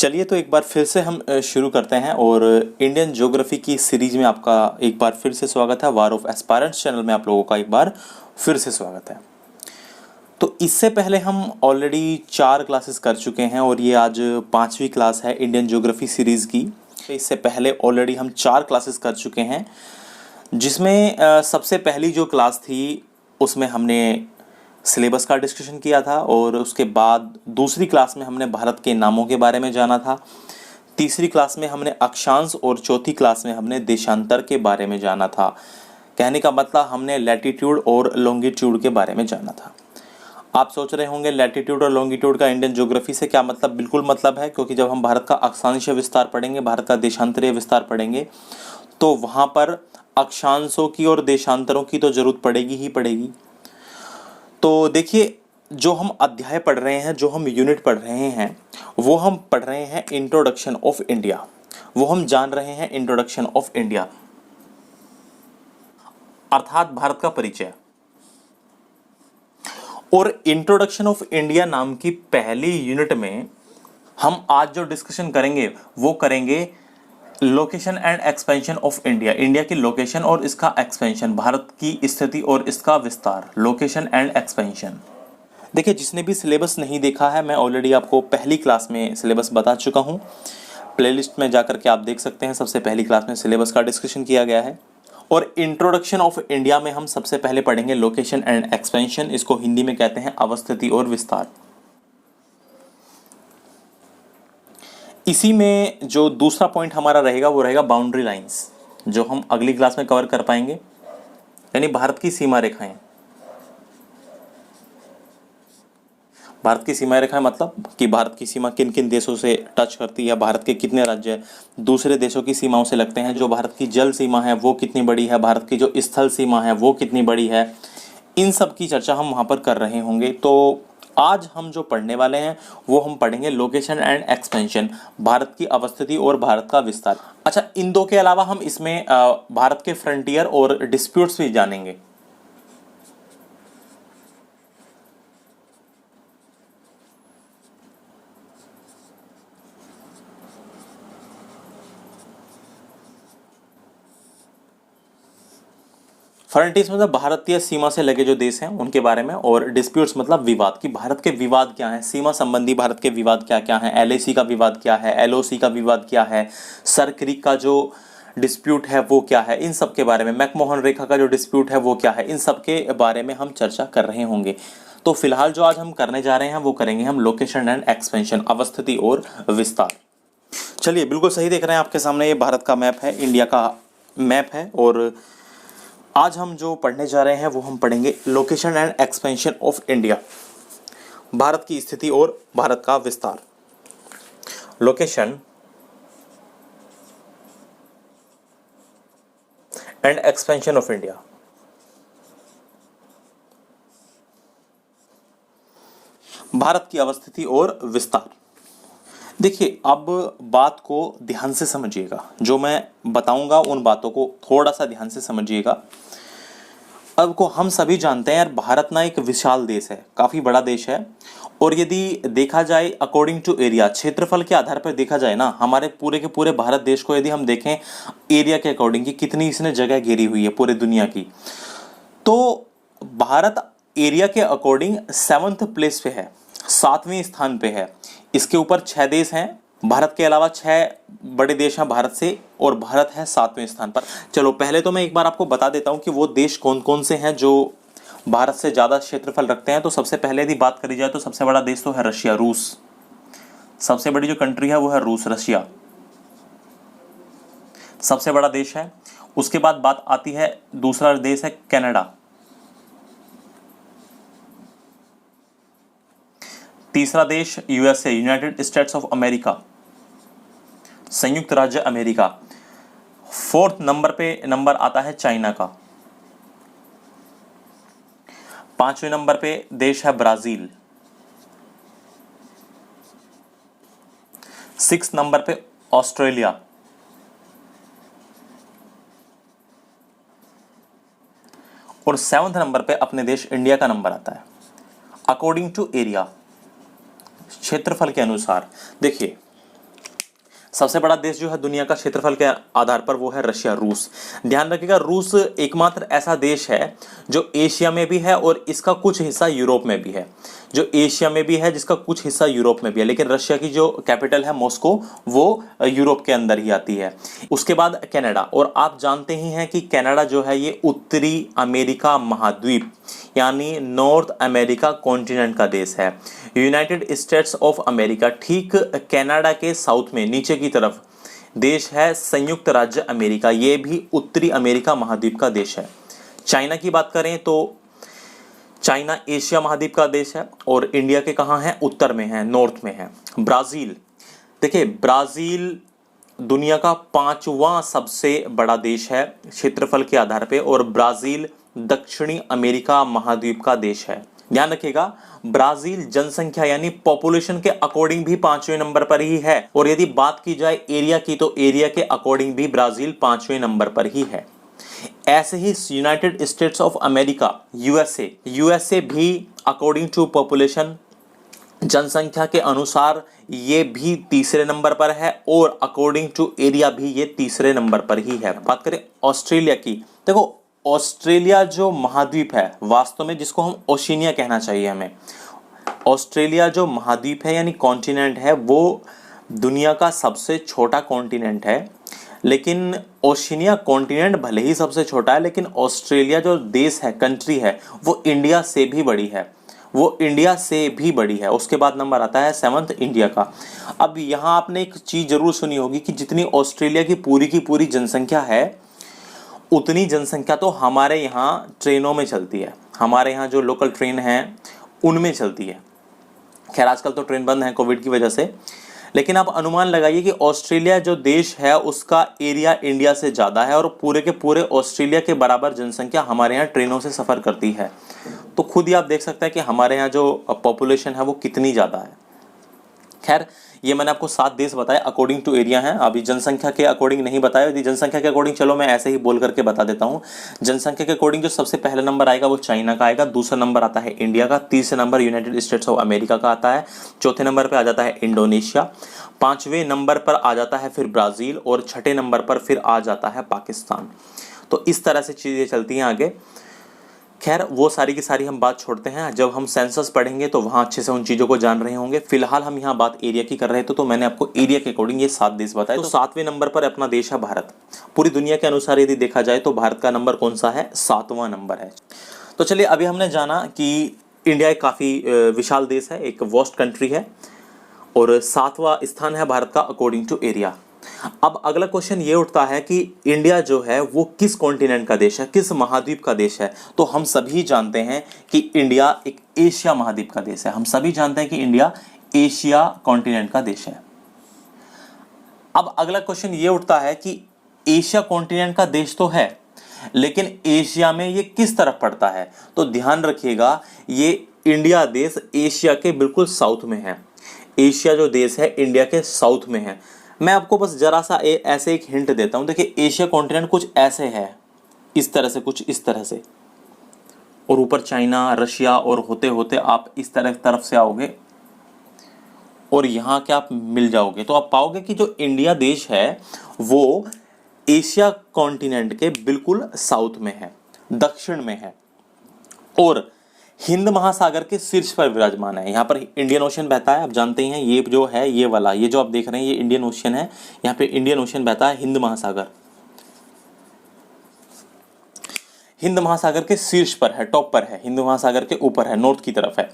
चलिए तो एक बार फिर से हम शुरू करते हैं और इंडियन ज्योग्राफी की सीरीज में आपका एक बार फिर से स्वागत है। वार ऑफ एस्पायरेंट्स चैनल में आप लोगों का एक बार फिर से स्वागत है। तो इससे पहले हम ऑलरेडी 4 क्लासेस कर चुके हैं और ये आज 5वीं क्लास है इंडियन ज्योग्राफी सीरीज़ की। तो इससे पहले ऑलरेडी हम 4 क्लासेस कर चुके हैं, जिसमें सबसे पहली जो क्लास थी उसमें हमने सिलेबस का डिस्कशन किया था और उसके बाद दूसरी क्लास में हमने भारत के नामों के बारे में जाना था, तीसरी क्लास में हमने अक्षांश और चौथी क्लास में हमने देशांतर के बारे में जाना था। कहने का मतलब हमने लैटिट्यूड और लॉन्गिट्यूड के बारे में जाना था। आप सोच रहे होंगे लैटिट्यूड और लॉन्गिट्यूड का इंडियन ज्योग्राफी से क्या मतलब? बिल्कुल मतलब है, क्योंकि जब हम भारत का अक्षांशीय विस्तार पढ़ेंगे, भारत का देशांतरीय विस्तार पढ़ेंगे, तो वहाँ पर अक्षांशों की और देशांतरों की तो जरूरत पड़ेगी ही पड़ेगी। तो देखिए, जो हम अध्याय पढ़ रहे हैं, जो हम यूनिट पढ़ रहे हैं, वो हम पढ़ रहे हैं इंट्रोडक्शन ऑफ इंडिया। वो हम जान रहे हैं इंट्रोडक्शन ऑफ इंडिया, अर्थात भारत का परिचय। और इंट्रोडक्शन ऑफ इंडिया नाम की पहली यूनिट में हम आज जो डिस्कशन करेंगे वो करेंगे location and expansion of India. India की लोकेशन और इसका एक्सपेंशन, भारत की स्थिति और इसका विस्तार, लोकेशन एंड एक्सपेंशन। देखिए, जिसने भी सिलेबस नहीं देखा है, मैं ऑलरेडी आपको पहली क्लास में सिलेबस बता चुका हूँ। प्लेलिस्ट में जाकर के आप देख सकते हैं, सबसे पहली क्लास में सिलेबस का डिस्कशन किया गया है। और इंट्रोडक्शन ऑफ इंडिया में हम सबसे पहले पढ़ेंगे लोकेशन एंड एक्सपेंशन। इसको हिंदी में कहते हैं अवस्थिति और विस्तार। इसी में जो दूसरा पॉइंट हमारा रहेगा वो रहेगा बाउंड्री लाइंस, जो हम अगली क्लास में कवर कर पाएंगे, यानी भारत की सीमा रेखाएं। भारत की सीमा रेखाएं मतलब कि भारत की सीमा किन किन देशों से टच करती है, भारत के कितने राज्य दूसरे देशों की सीमाओं से लगते हैं, जो भारत की जल सीमा है वो कितनी बड़ी है, भारत की जो स्थल सीमा है वो कितनी बड़ी है, इन सब की चर्चा हम वहाँ पर कर रहे होंगे। तो आज हम जो पढ़ने वाले हैं वो हम पढ़ेंगे लोकेशन एंड एक्सपेंशन, भारत की अवस्थिति और भारत का विस्तार। अच्छा, इन दो के अलावा हम इसमें भारत के फ्रंटियर और डिस्प्यूट्स भी जानेंगे। फ्रंटियर्स मतलब भारतीय सीमा से लगे जो देश हैं उनके बारे में, और डिस्प्यूट्स मतलब विवाद, कि भारत के विवाद क्या हैं, सीमा संबंधी भारत के विवाद क्या क्या हैं, एलएसी का विवाद क्या है, एलओसी का विवाद क्या है, सर क्रीक का जो डिस्प्यूट है वो क्या है, इन सब के बारे में, मैकमोहन रेखा का जो डिस्प्यूट है वो क्या है, इन सब के बारे में हम चर्चा कर रहे होंगे। तो फिलहाल जो आज हम करने जा रहे हैं वो करेंगे हम लोकेशन एंड एक्सपेंशन, अवस्थिति और विस्तार। चलिए, बिल्कुल सही देख रहे हैं, आपके सामने ये भारत का मैप है, इंडिया का मैप है। और आज हम जो पढ़ने जा रहे हैं वो हम पढ़ेंगे location and expansion of India, Bharat की स्थिति और भारत का विस्तार। Location and expansion of India. Bharat की अवस्थिति और विस्तार। देखिए, अब बात को ध्यान से समझिएगा, जो मैं बताऊंगा उन बातों को थोड़ा सा ध्यान से समझिएगा। अब को हम सभी जानते हैं यार, भारत ना एक विशाल देश है, काफ़ी बड़ा देश है। और यदि देखा जाए अकॉर्डिंग टू एरिया, क्षेत्रफल के आधार पर देखा जाए ना, हमारे पूरे के पूरे भारत देश को यदि हम देखें एरिया के अकॉर्डिंग कि कितनी इसने जगह घेरी हुई है पूरे दुनिया की, तो भारत एरिया के अकॉर्डिंग 7th प्लेस पे है, 7वें स्थान पे है। इसके ऊपर 6 देश हैं, भारत के अलावा 6 बड़े देश हैं भारत से, और भारत है 7वें स्थान पर। चलो, पहले तो मैं एक बार आपको बता देता हूं कि वो देश कौन कौन से हैं जो भारत से ज़्यादा क्षेत्रफल रखते हैं। तो सबसे पहले यदि बात करी जाए तो सबसे बड़ा देश तो है रशिया, रूस। सबसे बड़ी जो कंट्री है वो है रूस, रशिया सबसे बड़ा देश है। उसके बाद बात आती है, दूसरा देश है कनाडा, तीसरा देश USA, United States of America, संयुक्त राज्य अमेरिका। 4th नंबर पे नंबर आता है चाइना का। 5वें नंबर पे देश है ब्राजील। 6th नंबर पे ऑस्ट्रेलिया। और 7th नंबर पे अपने देश इंडिया का नंबर आता है अकॉर्डिंग टू एरिया, क्षेत्रफल के अनुसार। देखिए, सबसे बड़ा देश जो है दुनिया का क्षेत्रफल के आधार पर वो है रशिया, रूस। ध्यान रखिएगा, रूस एकमात्र ऐसा देश है जो एशिया में भी है और इसका कुछ हिस्सा यूरोप में भी है, जो एशिया में भी है जिसका कुछ हिस्सा यूरोप में भी है। लेकिन रशिया की जो कैपिटल है मॉस्को, वो यूरोप के अंदर ही आती है। उसके बाद कनाडा, और आप जानते ही हैं कि कनाडा जो है ये उत्तरी अमेरिका महाद्वीप यानी नॉर्थ अमेरिका कॉन्टिनेंट का देश है। यूनाइटेड स्टेट्स ऑफ अमेरिका, ठीक कनाडा के साउथ में नीचे की तरफ देश है संयुक्त राज्य अमेरिका, ये भी उत्तरी अमेरिका महाद्वीप का देश है। चाइना की बात करें तो चाइना एशिया महाद्वीप का देश है और इंडिया के कहाँ है, उत्तर में है, नॉर्थ में है। ब्राजील, देखिए ब्राजील दुनिया का 5वां सबसे बड़ा देश है क्षेत्रफल के आधार पे, और ब्राजील दक्षिणी अमेरिका महाद्वीप का देश है। ध्यान रखिएगा, ब्राजील जनसंख्या यानी पॉपुलेशन के अकॉर्डिंग भी 5वें नंबर पर ही है, और यदि बात की जाए एरिया की तो एरिया के अकॉर्डिंग भी ब्राजील 5वें नंबर पर ही है। ऐसे ही United States of America USA भी अकॉर्डिंग टू पॉपुलेशन जनसंख्या के अनुसार ये भी तीसरे नंबर पर है, और अकॉर्डिंग टू एरिया भी ये तीसरे नंबर पर ही है। बात करें ऑस्ट्रेलिया की, देखो ऑस्ट्रेलिया जो महाद्वीप है वास्तव में, जिसको हम ओशिनिया कहना चाहिए हमें, ऑस्ट्रेलिया जो महाद्वीप है यानी कॉन्टिनेंट है, वो दुनिया का सबसे छोटा कॉन्टिनेंट है। लेकिन ओशिनिया कॉन्टिनेंट भले ही सबसे छोटा है, लेकिन ऑस्ट्रेलिया जो देश है, कंट्री है, वो इंडिया से भी बड़ी है, वो इंडिया से भी बड़ी है। उसके बाद नंबर आता है 7th इंडिया का। अब यहाँ आपने एक चीज़ जरूर सुनी होगी कि जितनी ऑस्ट्रेलिया की पूरी जनसंख्या है, उतनी जनसंख्या तो हमारे यहाँ ट्रेनों में चलती है, हमारे यहाँ जो लोकल ट्रेन हैं उनमें चलती है। खैर आजकल तो ट्रेन बंद है कोविड की वजह से, लेकिन आप अनुमान लगाइए कि ऑस्ट्रेलिया जो देश है उसका एरिया इंडिया से ज़्यादा है, और पूरे के पूरे ऑस्ट्रेलिया के बराबर जनसंख्या हमारे यहाँ ट्रेनों से सफ़र करती है। तो खुद ही आप देख सकते हैं कि हमारे यहाँ जो पॉपुलेशन है वो कितनी ज़्यादा है। खैर ये मैंने आपको 7 देश बताए अकॉर्डिंग टू एरिया हैं, अभी जनसंख्या के अकॉर्डिंग नहीं बताया। यदि जनसंख्या के अकॉर्डिंग चलो मैं ऐसे ही बोल करके बता देता हूँ। जनसंख्या के अकॉर्डिंग जो सबसे पहला नंबर आएगा वो चाइना का आएगा, दूसरा नंबर आता है इंडिया का, तीसरा number United States of America का आता है, चौथे नंबर पर आ जाता है इंडोनेशिया, 5वें नंबर पर आ जाता है फिर ब्राज़ील, और 6ठे नंबर पर फिर आ जाता है पाकिस्तान। तो इस तरह से चीज़ें चलती हैं आगे। खैर वो सारी की सारी हम बात छोड़ते हैं, जब हम सेंसस पढ़ेंगे तो वहाँ अच्छे से उन चीज़ों को जान रहे होंगे। फिलहाल हम यहाँ बात एरिया की कर रहे थे, तो मैंने आपको एरिया के अकॉर्डिंग ये 7 देश बताए। तो 7वें नंबर पर अपना देश है भारत। पूरी दुनिया के अनुसार यदि देखा जाए तो भारत का नंबर कौन सा है, 7वां नंबर है। तो चलिए अभी हमने जाना कि इंडिया एक काफ़ी विशाल देश है, एक वास्ट कंट्री है, और 7वां स्थान है भारत का अकॉर्डिंग टू एरिया। अब अगला क्वेश्चन ये उठता है कि इंडिया जो है वो किस कॉन्टिनेंट का देश है, किस महाद्वीप का देश है। तो हम सभी जानते हैं कि इंडिया एक एशिया महाद्वीप का देश है। हम सभी जानते हैं कि इंडिया एशिया कॉन्टिनेंट का देश है। अब अगला क्वेश्चन ये उठता है कि एशिया कॉन्टिनेंट का देश तो है, लेकिन एशिया में ये किस तरफ पड़ता है। तो ध्यान रखिएगा, ये इंडिया देश एशिया के बिल्कुल साउथ में है। एशिया जो देश है इंडिया के साउथ में है। मैं आपको बस जरा सा ऐसे एक हिंट देता हूं। देखिए एशिया कॉन्टिनेंट कुछ ऐसे है, इस तरह से, कुछ इस तरह से, और ऊपर चाइना, रशिया, और होते होते आप इस तरफ से आओगे और यहाँ क्या आप मिल जाओगे, तो आप पाओगे कि जो इंडिया देश है वो एशिया कॉन्टिनेंट के बिल्कुल साउथ में है, दक्षिण में है, और हिंद महासागर के शीर्ष पर विराजमान है। यहाँ पर इंडियन ओशन बहता है, आप जानते हैं। ये जो है ये वाला, ये जो आप देख रहे हैं ये इंडियन ओशन है। यहाँ पे इंडियन ओशन बहता है, हिंद महासागर हिंद महासागर के शीर्ष पर है, टॉप पर है, हिंद महासागर के ऊपर है, नॉर्थ की तरफ है।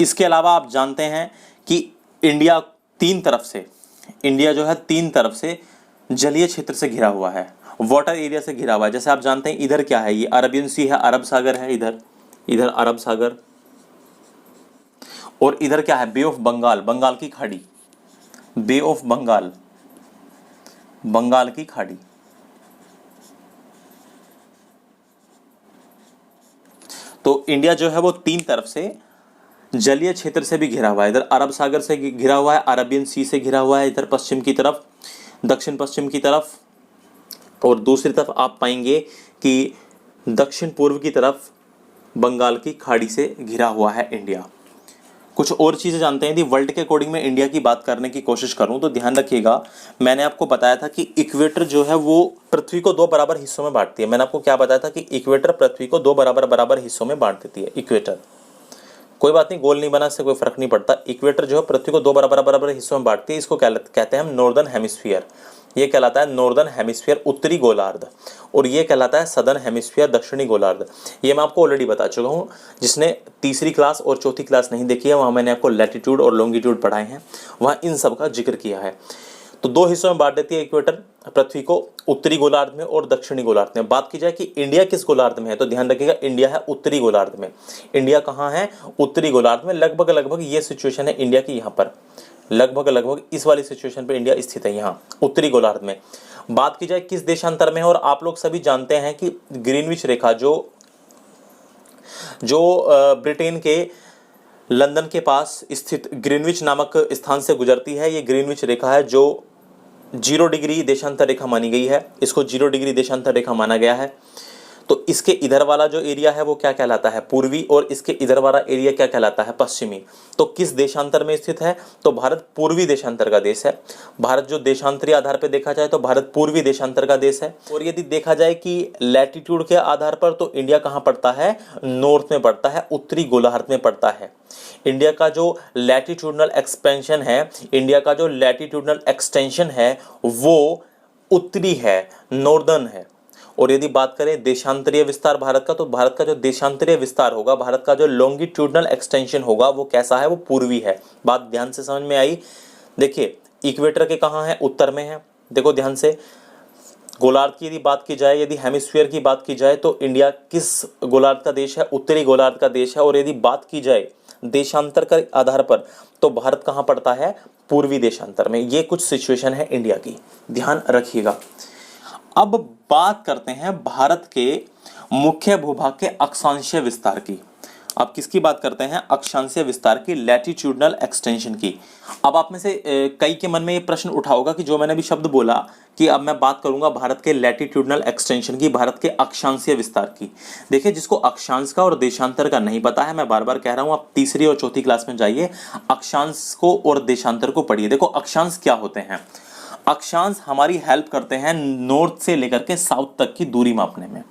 इसके अलावा आप जानते हैं कि इंडिया जो है 3 तरफ से जलीय क्षेत्र से घिरा हुआ है, वाटर एरिया से घिरा हुआ है। जैसे आप जानते हैं इधर क्या है, ये अरबियन सी है, अरब सागर है, इधर अरब सागर, और इधर क्या है, बे ऑफ बंगाल, बंगाल की खाड़ी, बे ऑफ बंगाल, बंगाल की खाड़ी। तो इंडिया जो है वो 3 तरफ से जलीय क्षेत्र से भी घिरा हुआ है। इधर अरब सागर से घिरा हुआ है, अरबियन सी से घिरा हुआ है, इधर पश्चिम की तरफ, दक्षिण पश्चिम की तरफ, और दूसरी तरफ आप पाएंगे कि दक्षिण पूर्व की तरफ बंगाल की खाड़ी से घिरा हुआ है इंडिया। कुछ और चीज़ें जानते हैं। यदि वर्ल्ड के अकॉर्डिंग में इंडिया की बात करने की कोशिश करूं तो ध्यान रखिएगा, मैंने आपको बताया था कि इक्वेटर जो है वो पृथ्वी को दो बराबर हिस्सों में बांटती है। मैंने आपको क्या बताया था कि इक्वेटर पृथ्वी को दो बराबर बराबर हिस्सों में बांट देती है। इक्वेटर, कोई बात नहीं, गोल नहीं बना, इससे कोई फर्क नहीं पड़ता। इक्वेटर जो है पृथ्वी को दो बराबर बराबर हिस्सों में बांटती है। इसको क्या कहते हैं हम? Northern hemisphere. ये कहलाता है नॉर्दर्न हेमिस्फीयर, उत्तरी गोलार्ध, और ये कहलाता है सदर्न हेमिस्फीयर, दक्षिणी गोलार्ध। ये मैं आपको ऑलरेडी बता चुका हूँ। जिसने तीसरी क्लास और चौथी क्लास नहीं देखी है, वहाँ मैंने आपको लैटिट्यूड और लॉन्गिट्यूड पढ़ाए हैं, वहाँ इन सब का जिक्र किया है। तो दो हिस्सों में बांट देती है इक्वेटर पृथ्वी को, उत्तरी गोलार्ध में और दक्षिणी गोलार्ध में। बात की जाए कि इंडिया किस गोलार्ध में है, तो ध्यान रखिएगा इंडिया है उत्तरी गोलार्ध में। इंडिया कहाँ है? उत्तरी गोलार्ध में। लगभग लगभग ये सिचुएशन है इंडिया की, यहाँ पर लगभग लगभग इस वाली सिचुएशन पर इंडिया स्थित है, यहाँ उत्तरी गोलार्ध में। बात की जाए किस देशांतर में है, और आप लोग सभी जानते हैं कि ग्रीनविच रेखा जो ब्रिटेन के लंदन के पास स्थित ग्रीनविच नामक स्थान से गुजरती है। ये ग्रीनविच रेखा है जो 0 डिग्री देशांतर रेखा मानी गई है। इसको 0 डिग्री देशांतर रेखा माना गया है। तो इसके इधर वाला जो एरिया है वो क्या कहलाता है? पूर्वी, और इसके इधर वाला एरिया क्या कहलाता है? पश्चिमी। तो किस देशांतर में स्थित है? तो भारत पूर्वी देशांतर का देश है। भारत जो देशांतरीय आधार पर देखा जाए तो भारत पूर्वी देशांतर का देश है। और यदि देखा जाए कि लैटिट्यूड के आधार पर तो इंडिया कहाँ पड़ता है? नॉर्थ में पड़ता है, उत्तरी गोलार्ध में पड़ता है। इंडिया का जो लैटिट्यूडनल एक्सपेंशन है, इंडिया का जो लैटिट्यूडनल एक्सटेंशन है वो उत्तरी है, नॉर्दर्न है। और यदि बात करें देशांतरीय विस्तार भारत का, तो भारत का जो देशांतरीय विस्तार होगा, भारत का जो लॉन्गिट्यूडनल एक्सटेंशन होगा वो कैसा है? वो पूर्वी है। बात ध्यान से समझ में आई? देखिए इक्वेटर के कहाँ है? उत्तर में है। देखो ध्यान से, गोलार्ध की यदि बात की जाए, यदि हेमिस्फीयर की बात की जाए तो इंडिया किस गोलार्ध का देश है? उत्तरी गोलार्ध का देश है। और यदि बात की जाए देशांतर के आधार पर तो भारत कहाँ पड़ता है? पूर्वी देशांतर में। ये कुछ सिचुएशन है इंडिया की, ध्यान रखिएगा। अब बात करते हैं भारत के मुख्य भूभाग के अक्षांशीय विस्तार की। अब किसकी बात करते हैं? अक्षांशीय विस्तार की, लैटिट्यूडनल एक्सटेंशन की। अब आप में से कई के मन में ये प्रश्न उठा होगा कि जो मैंने अभी शब्द बोला कि अब मैं बात करूंगा भारत के लैटिट्यूडनल एक्सटेंशन की, भारत के अक्षांशीय विस्तार की। देखिए जिसको अक्षांश का और देशांतर का नहीं पता है, मैं बार बार कह रहा हूं, आप तीसरी और चौथी क्लास में जाइए, अक्षांश को और देशांतर को पढ़िए। देखो अक्षांश क्या होते हैं? अक्षांश हमारी हेल्प करते हैं नॉर्थ से लेकर के साउथ तक की दूरी मापने में।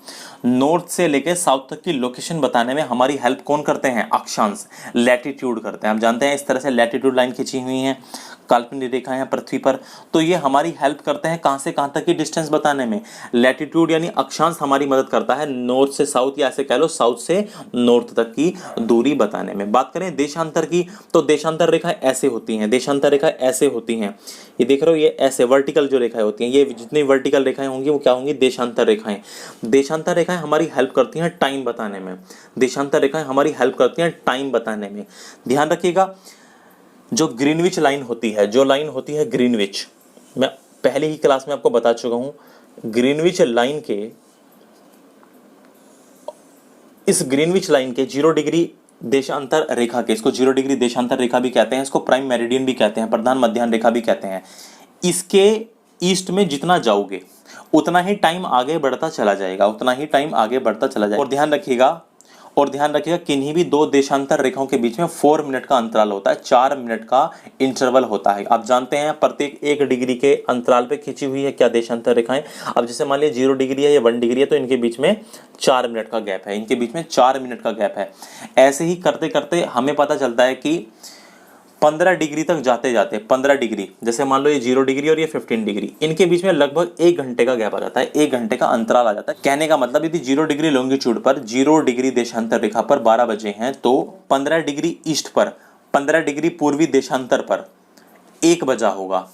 नॉर्थ से लेकर साउथ तक की लोकेशन बताने में हमारी हेल्प कौन करते हैं? अक्षांश, लैटिट्यूड करते हैं। हम जानते हैं इस तरह से लैटिट्यूड लाइन खींची हुई है, काल्पनिक रेखाएं हैं पृथ्वी पर, तो ये हमारी हेल्प करते हैं कहां से कहां तक की डिस्टेंस बताने में। लैटिट्यूड यानी अक्षांश हमारी मदद करता है नॉर्थ से साउथ, या ऐसे कह लो साउथ से नॉर्थ तक की दूरी बताने में। बात करें देशांतर की, तो देशांतर रेखाएं ऐसे होती हैं, देशांतर रेखाएं ऐसे होती हैं, ये देख रहे हो, ये ऐसे वर्टिकल जो रेखाएं होती हैं, ये जितनी वर्टिकल रेखाएं होंगी वो क्या होंगी? देशांतर रेखाएं। देशांतर रेखाएं हमारी हेल्प करती हैं टाइम बताने में। देशांतर रेखाएं हमारी हेल्प करती हैं टाइम बताने में। ध्यान रखिएगा, जो ग्रीनविच लाइन होती है, जो लाइन होती है ग्रीनविच, मैं पहले ही क्लास में आपको बता चुका हूं, ग्रीनविच लाइन के, इस ग्रीनविच लाइन के 0 डिग्री देशांतर रेखा के, इसको 0 डिग्री देशांतर रेखा भी कहते हैं, इसको प्राइम मेरिडियन भी कहते हैं, प्रधान मध्याह्न रेखा भी कहते हैं। इसके ईस्ट में जितना जाओगे उतना ही टाइम आगे बढ़ता चला जाएगा, उतना ही टाइम आगे बढ़ता चला जाएगा। और ध्यान रखिएगा किन्हीं भी दो देशांतर रेखाओं के बीच में 4 मिनट का अंतराल होता है, 4 मिनट का इंटरवल होता है। आप जानते हैं प्रत्येक 1 डिग्री के अंतराल पे खींची हुई है क्या देशांतर रेखाएं। अब जैसे मान लीजिए 0 डिग्री है या 1 डिग्री है, तो इनके बीच में 4 मिनट का गैप है, इनके बीच में 4 मिनट का गैप है। ऐसे ही करते करते हमें पता चलता है कि 15 डिग्री तक जाते जाते, 15 डिग्री, जैसे मान लो ये 0 डिग्री और ये 15 डिग्री, इनके बीच में लगभग 1 घंटे का गैप आ जाता है, 1 घंटे का अंतराल आ जाता है। कहने का मतलब यदि 0 डिग्री लॉन्गिट्यूड पर, 0 डिग्री देशांतर रेखा पर 12 बजे हैं, तो 15 डिग्री ईस्ट पर, 15 डिग्री पूर्वी देशांतर पर 1 बजा होगा।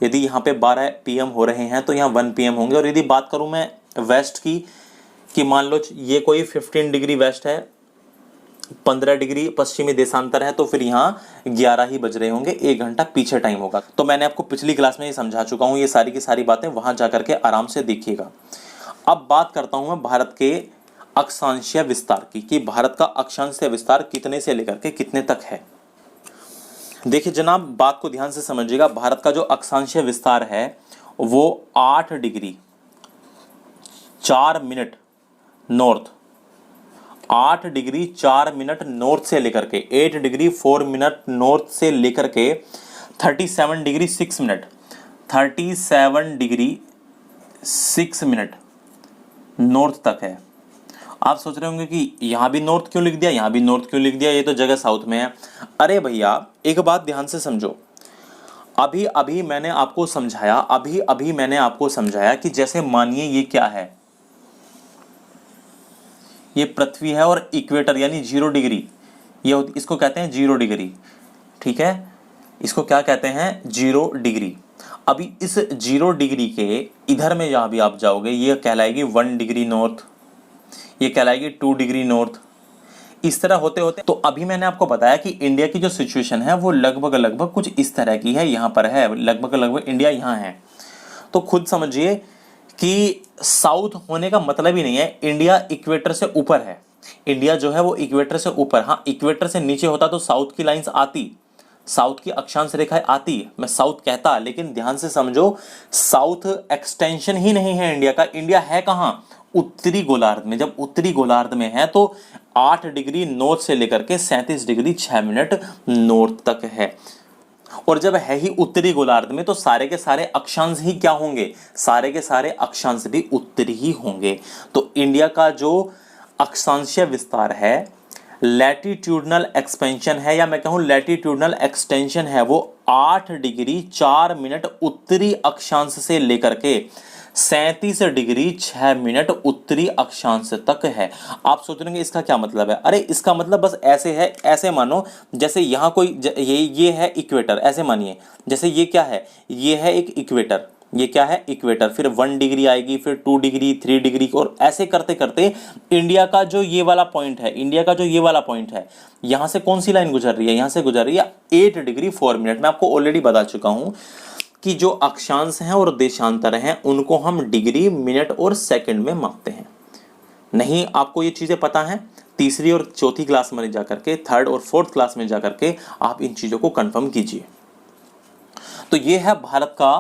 यदि यहाँ पे 12 PM हो रहे हैं तो यहाँ 1 PM होंगे। और यदि बात करूँ मैं वेस्ट की, कि मान लो ये कोई 15 डिग्री वेस्ट है, 15 डिग्री पश्चिमी देशांतर है, तो फिर यहाँ 11 ही बज रहे होंगे, 1 घंटा पीछे टाइम होगा। तो मैंने आपको पिछली क्लास में ये समझा चुका हूँ, ये सारी की सारी बातें वहां जाकर के आराम से देखिएगा। अब बात करता हूं मैं भारत के अक्षांशीय विस्तार की, कि भारत का अक्षांशीय विस्तार कितने से लेकर के कितने तक है। देखिए जनाब, बात को ध्यान से समझिएगा, भारत का जो अक्षांशीय विस्तार है वो 8 degree 4 minute north, 8 degree 4 minute north से लेकर के 8 डिग्री 4 मिनट नॉर्थ से लेकर के 37 degree 6 minute 37 degree 6 minute north तक है। आप सोच रहे होंगे कि यहां भी नॉर्थ क्यों लिख दिया, यहां भी नॉर्थ क्यों लिख दिया, ये तो जगह साउथ में है। अरे भैया एक बात ध्यान से समझो, अभी अभी मैंने आपको समझाया कि जैसे मानिए ये क्या है, ये पृथ्वी है और इक्वेटर यानी 0 डिग्री, ये इसको कहते हैं 0 डिग्री, ठीक है, इसको क्या कहते हैं 0 डिग्री। अभी इस 0 डिग्री के इधर में जहां भी आप जाओगे ये कहलाएगी 1 डिग्री नॉर्थ, ये कहलाएगी 2 डिग्री नॉर्थ, इस तरह होते होते। तो अभी मैंने आपको बताया कि इंडिया की जो सिचुएशन है वो लगभग कुछ इस तरह की है, यहां पर है लगभग इंडिया यहां है। तो खुद समझिए कि साउथ होने का मतलब ही नहीं है इंडिया इक्वेटर से ऊपर है, इंडिया जो है वो इक्वेटर से ऊपर, हाँ इक्वेटर से नीचे होता तो साउथ की लाइंस आती, साउथ की अक्षांश रेखाएं आती, मैं साउथ कहता, लेकिन ध्यान से समझो साउथ एक्सटेंशन ही नहीं है इंडिया का। इंडिया है कहां, उत्तरी गोलार्ध में। जब उत्तरी गोलार्ध में है तो 8 डिग्री नॉर्थ से लेकर के 37 डिग्री 6 मिनट नॉर्थ तक है। और जब है ही उत्तरी गोलार्ध में तो सारे के सारे अक्षांश ही क्या होंगे, सारे के सारे अक्षांश भी उत्तरी ही होंगे। तो इंडिया का जो अक्षांशीय विस्तार है, लैटिट्यूडनल एक्सपेंशन है, या मैं कहूं लैटिट्यूडनल एक्सटेंशन है, वो 8 डिग्री 4 मिनट उत्तरी अक्षांश से लेकर के 37 डिग्री 6 मिनट उत्तरी अक्षांश तक है। आप सोच रहे हैं इसका क्या मतलब है, अरे इसका मतलब बस ऐसे है, ऐसे मानो जैसे यहाँ कोई ये है इक्वेटर, ऐसे मानिए जैसे ये क्या है, ये है एक इक्वेटर, ये क्या है इक्वेटर, फिर 1 डिग्री आएगी, फिर 2 डिग्री 3 डिग्री, और ऐसे करते करते इंडिया का जो ये वाला पॉइंट है, इंडिया का जो ये वाला पॉइंट है, यहां से कौन सी लाइन गुजर रही है, यहां से गुजर रही है 8 डिग्री 4 मिनट। मैं आपको ऑलरेडी बता चुका हूं कि जो अक्षांश हैं और देशांतर हैं उनको हम डिग्री, मिनट और सेकंड में मापते हैं। नहीं आपको ये चीजें पता हैं, तीसरी और चौथी क्लास में जाकर के, थर्ड और फोर्थ क्लास में जाकर के आप इन चीजों को कंफर्म कीजिए। तो ये है भारत का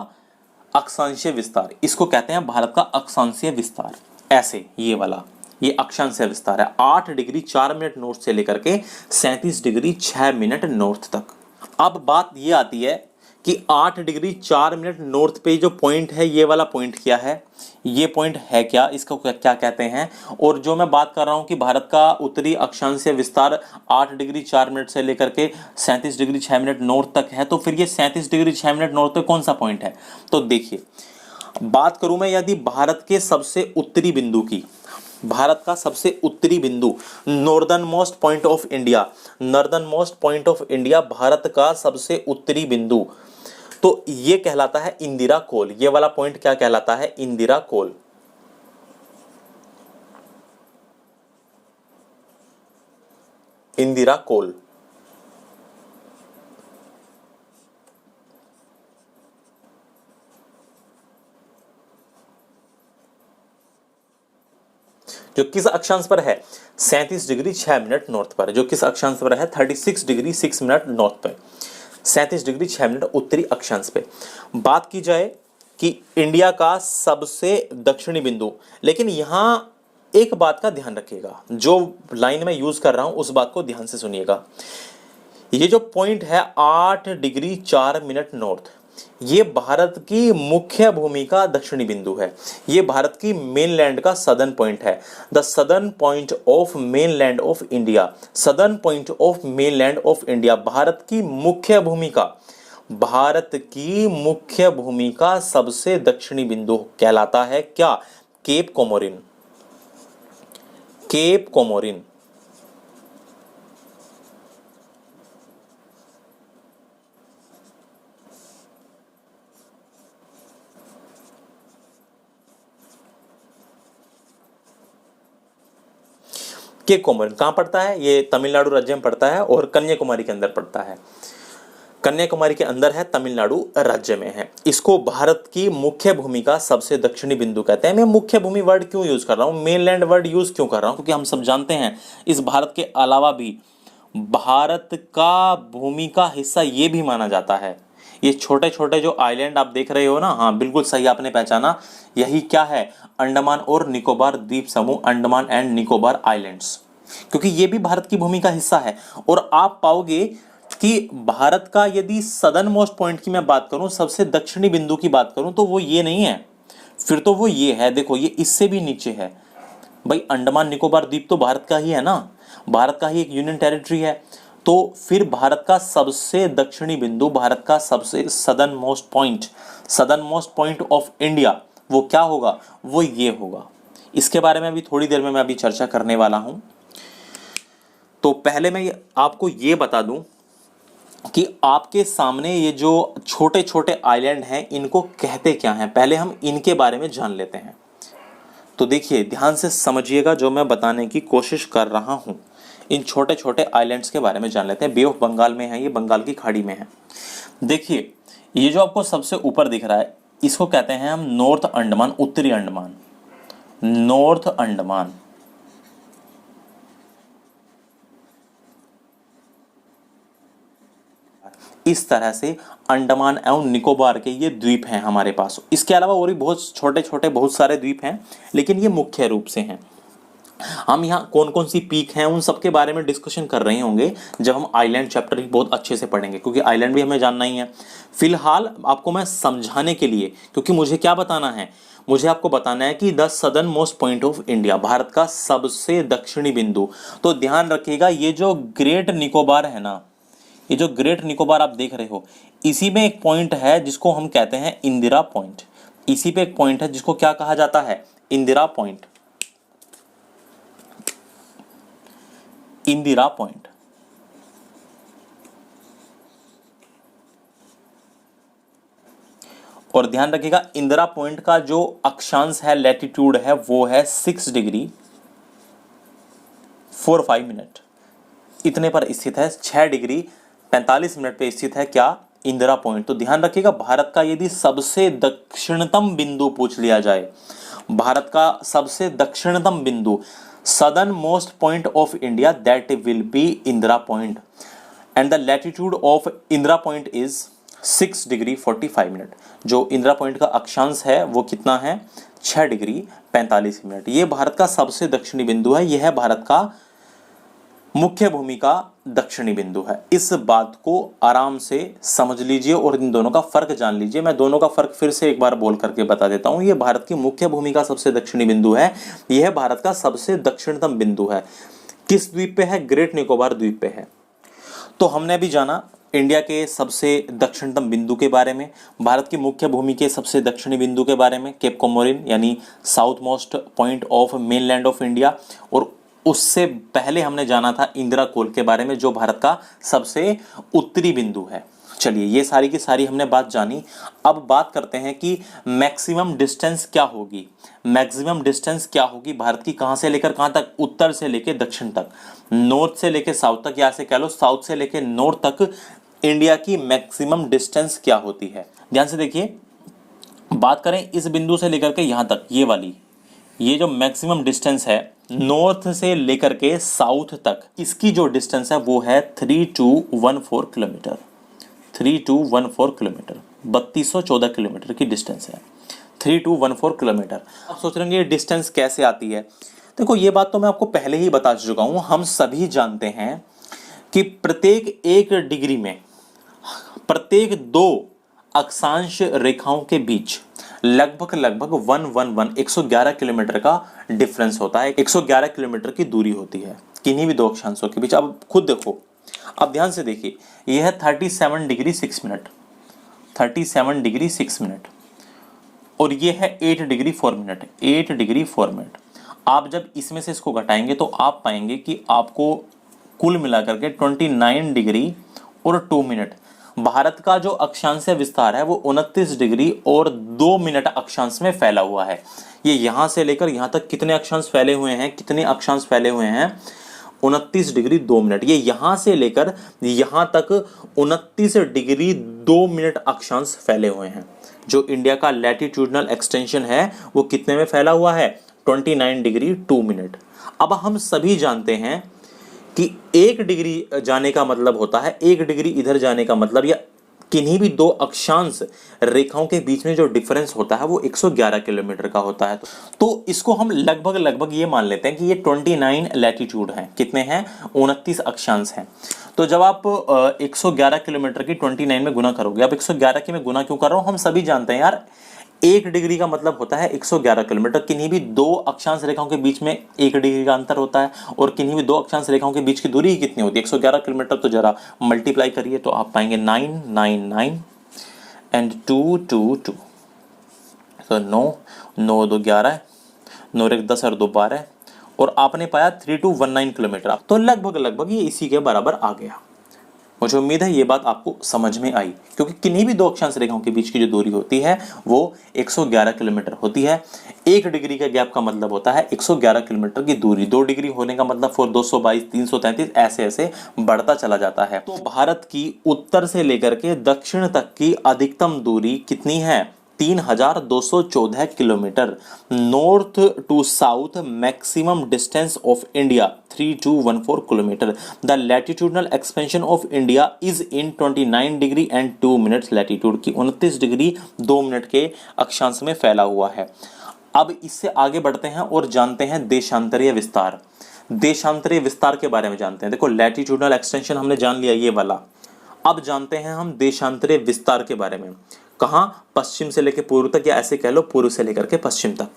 अक्षांशीय विस्तार, इसको कहते हैं भारत का अक्षांशीय विस्तार। ऐसे ये वाला ये अक्षांशीय विस्तार है 8 डिग्री 4 मिनट नॉर्थ से लेकर के 37 डिग्री 6 मिनट नॉर्थ तक। अब बात ये आती है कि 8 डिग्री 4 मिनट नॉर्थ पे जो पॉइंट है, ये वाला पॉइंट क्या है, ये पॉइंट है क्या, इसको क्या कहते हैं। और जो मैं बात कर रहा हूं कि भारत का उत्तरी अक्षांशीय विस्तार 8 डिग्री 4 मिनट से लेकर के 37 डिग्री 6 मिनट नॉर्थ तक है, तो फिर ये 37 डिग्री 6 मिनट नॉर्थ पे कौन सा पॉइंट है। तो देखिए बात करूं मैं यदि भारत के सबसे उत्तरी बिंदु की, भारत का सबसे उत्तरी बिंदु, northern most point of India, northern most point of India, Bharat का सबसे उत्तरी बिंदु, तो ये कहलाता है इंदिरा कोल। ये वाला पॉइंट क्या कहलाता है, इंदिरा कोल। इंदिरा कोल। जो किस अक्षांश पर है, 37 डिग्री 6 मिनट नॉर्थ पर। जो किस अक्षांश पर है, 36 डिग्री 6 मिनट नॉर्थ पर, 37 डिग्री 6 मिनट उत्तरी अक्षांश पे। बात की जाए कि इंडिया का सबसे दक्षिणी बिंदु, लेकिन यहां एक बात का ध्यान रखिएगा, जो लाइन में यूज कर रहा हूं उस बात को ध्यान से सुनिएगा। ये जो पॉइंट है 8 डिग्री 4 मिनट नॉर्थ, ये भारत की मुख्य भूमि का दक्षिणी बिंदु है। ये भारत की मेनलैंड का सदर्न पॉइंट है, the southern point of mainland of India, southern point of mainland of India, Bharat की मुख्य भूमि का, भारत की मुख्य भूमि का सबसे दक्षिणी बिंदु कहलाता है क्या, Cape Comorin. Cape Comorin. Cape Comorin कहां पड़ता है, ये तमिलनाडु राज्य में पड़ता है और कन्याकुमारी के अंदर पड़ता है, कन्याकुमारी के अंदर है, तमिलनाडु राज्य में है। इसको भारत की मुख्य भूमि का सबसे दक्षिणी बिंदु कहते हैं। मैं मुख्य भूमि वर्ड क्यों यूज कर रहा हूं, मेनलैंड वर्ड यूज क्यों कर रहा हूं, क्योंकि हम सब जानते हैं इस भारत के अलावा भी भारत का भूमि का हिस्सा ये भी माना जाता है। ये छोटे छोटे जो आइलैंड आप देख रहे हो ना, हाँ बिल्कुल सही आपने पहचाना, यही क्या है, अंडमान और निकोबार द्वीप समूह, अंडमान एंड निकोबार आइलैंड्स। क्योंकि ये भी भारत की भूमि का हिस्सा है। और आप पाओगे कि भारत का यदि सदर्न मोस्ट पॉइंट की मैं बात करूं, सबसे दक्षिणी बिंदु की बात करूं, तो वो ये नहीं है, फिर तो वो ये है, देखो ये इससे भी नीचे है भाई। अंडमान निकोबार द्वीप तो भारत का ही है ना, भारत का ही एक यूनियन टेरिटरी है। तो फिर भारत का सबसे दक्षिणी बिंदु, भारत का सबसे southern most point of India, वो क्या होगा, वो ये होगा। इसके बारे में अभी थोड़ी देर में मैं अभी चर्चा करने वाला हूं। तो पहले मैं आपको ये बता दूं कि आपके सामने ये जो छोटे छोटे आइलैंड हैं, इनको कहते क्या हैं, पहले हम इनके बारे में जान लेते हैं। तो देखिए, ध्यान से समझिएगा जो मैं बताने की कोशिश कर रहा हूं। इन छोटे छोटे आइलैंड्स के बारे में जान लेते हैं। बे ऑफ बंगाल में है, ये बंगाल की खाड़ी में है। देखिए, ये जो आपको सबसे ऊपर दिख रहा है, इसको कहते हैं हम नॉर्थ अंडमान, उत्तरी अंडमान, नॉर्थ अंडमान। इस तरह से अंडमान एवं निकोबार के ये द्वीप हैं हमारे पास। इसके अलावा और भी बहुत छोटे छोटे बहुत सारे द्वीप हैं, लेकिन ये मुख्य रूप से हैं। हम यहाँ कौन कौन सी पीक हैं उन सब के बारे में डिस्कशन कर रहे होंगे जब हम आइलैंड चैप्टर भी बहुत अच्छे से पढ़ेंगे, क्योंकि आइलैंड भी हमें जानना ही है। फिलहाल आपको मैं समझाने के लिए, क्योंकि मुझे क्या बताना है, मुझे आपको बताना है कि the southern most point of India, Bharat का सबसे दक्षिणी बिंदु। तो ध्यान रखिएगा, ये जो ग्रेट निकोबार है ना, ये जो ग्रेट निकोबार आप देख रहे हो, इसी में एक पॉइंट है जिसको हम कहते हैं इंदिरा पॉइंट। इसी पे एक पॉइंट है जिसको क्या कहा जाता है, इंदिरा पॉइंट। इंदिरा पॉइंट। और ध्यान रखिएगा, इंदिरा पॉइंट का जो अक्षांश है, लैटिट्यूड है, वो है 6 डिग्री 45 मिनट, इतने पर स्थित है। 6 डिग्री 45 मिनट पे स्थित है क्या, इंदिरा पॉइंट। तो ध्यान रखिएगा, भारत का यदि सबसे दक्षिणतम बिंदु पूछ लिया जाए, भारत का सबसे दक्षिणतम बिंदु, southern most point of India, that will be Indira point, and the latitude of Indira point is 6 degree 45 minute. जो इंदिरा पॉइंट का अक्षांश है वो कितना है, 6 डिग्री 45 मिनट। ये भारत का सबसे दक्षिणी बिंदु है, यह है भारत का मुख्य भूमि का दक्षिणी बिंदु है। इस बात को आराम से समझ लीजिए और इन दोनों का फर्क जान लीजिए। मैं दोनों का फर्क फिर से एक बार बोल करके बता देता हूं। यह भारत की मुख्य भूमि का सबसे दक्षिणी बिंदु है, यह भारत का सबसे दक्षिणतम बिंदु है। किस द्वीप पे है, ग्रेट निकोबार द्वीप पे है। तो हमने अभी जाना इंडिया के सबसे दक्षिणतम बिंदु के बारे में, भारत की मुख्य भूमि के सबसे दक्षिणी बिंदु के बारे में, केप कोमोरिन यानी south most point of mainland of India. और उससे पहले हमने जाना था इंदिरा कोल के बारे में, जो भारत का सबसे उत्तरी बिंदु है। चलिए, ये सारी की सारी हमने बात जानी। अब बात करते हैं कि मैक्सिमम डिस्टेंस क्या होगी। मैक्सिमम डिस्टेंस क्या होगी भारत की, कहां से लेकर कहां तक, उत्तर से लेकर दक्षिण तक, नॉर्थ से लेकर साउथ तक, या से कह लो साउथ से लेकर नॉर्थ तक इंडिया की मैक्सिमम डिस्टेंस क्या होती है। ध्यान से देखिए, बात करें इस बिंदु से लेकर के यहां तक, ये वाली, ये जो मैक्सिमम डिस्टेंस है नॉर्थ से लेकर के साउथ तक, इसकी जो डिस्टेंस है वो है 3214 किलोमीटर। 3214 किलोमीटर, 3214 किलोमीटर की डिस्टेंस है, 3214 किलोमीटर। आप सोच रहे हैं ये डिस्टेंस कैसे आती है। देखो, ये बात तो मैं आपको पहले ही बता चुका हूं। हम सभी जानते हैं कि प्रत्येक 1 डिग्री में, प्रत्येक 2 अक्षांश रेखाओं के बीच लगभग 111 किलोमीटर का डिफरेंस होता है। 111 किलोमीटर की दूरी होती है किन्हीं भी 2 अक्षांशों के बीच। अब खुद देखो, अब ध्यान से देखिए, यह है 37 डिग्री 6 मिनट, 37 डिग्री 6 मिनट, और यह है 8 डिग्री 4 मिनट, 8 डिग्री 4 मिनट। आप जब इसमें से इसको घटाएंगे तो आप पाएंगे कि आपको कुल मिलाकर के 29 डिग्री और 2 मिनट। भारत का जो अक्षांश विस्तार है वो 29 डिग्री और 2 मिनट अक्षांश में फैला हुआ है। ये यहां से लेकर यहां तक कितने अक्षांश फैले हुए हैं, कितने अक्षांश फैले हुए हैं, 29 डिग्री 2 मिनट। ये यहां से लेकर यहां तक 29 डिग्री 2 मिनट अक्षांश फैले हुए हैं। जो इंडिया का लैटिट्यूडनल एक्सटेंशन है वो कितने में फैला हुआ है, 29 डिग्री 2 मिनट। अब हम सभी जानते हैं कि 1 डिग्री जाने का मतलब होता है, 1 डिग्री इधर जाने का मतलब, या किन्हीं भी दो अक्षांश रेखाओं के बीच में जो डिफरेंस होता है वो 111 किलोमीटर का होता है। तो इसको हम लगभग लगभग ये मान लेते हैं कि ये 29 लैटिट्यूड हैं। कितने हैं? 29 अक्षांश हैं। तो जब आप 111 किलोमीटर की 29 में गुना करोगे, अब 111 की मैं गुना क्यों कर रहा हूं, हम सभी जानते हैं यार 1 डिग्री का मतलब होता है 111 किलोमीटर। किन्हीं भी दो अक्षांश रेखाओं के बीच में 1 डिग्री का अंतर होता है, और किन्हीं भी दो अक्षांश रेखाओं के बीच की दूरी कितनी होती है? 111 किलोमीटर। तो जरा मल्टीप्लाई करिए तो आप पाएंगे 999 एंड 222, तो 9 2 11, 9 1 10 और 2 12, और आपने पाया 3219 किलोमीटर। तो लगभग लगभग ये इसी के बराबर आ गया। मुझे उम्मीद है ये बात आपको समझ में आई, क्योंकि किन्हीं भी दो अक्षांश रेखाओं के बीच की जो दूरी होती है वो 111 किलोमीटर होती है। 1 डिग्री का गैप का मतलब होता है 111 किलोमीटर की दूरी। 2 डिग्री होने का मतलब 222, 333, ऐसे ऐसे बढ़ता चला जाता है। तो भारत की उत्तर से लेकर के दक्षिण तक की अधिकतम दूरी कितनी है? 3214 kilometre. North to south maximum distance of India 3214 kilometre. The latitudinal expansion of India is in 29 degree and 2 minutes latitude की 29 डिग्री 2 मिनट के अक्षांश में फैला हुआ है। अब इससे आगे बढ़ते हैं और जानते हैं देशांतरीय विस्तार। देशांतरीय विस्तार के बारे में जानते हैं। देखो लैटिट्यूडनल एक्सटेंशन हमने जान लिया ये वाला, अब जानते हैं हम देशांतरीय विस्तार के बारे में। कहां? पश्चिम से लेकर पूर्व तक, या ऐसे कह लो पूर्व से लेकर के पश्चिम तक।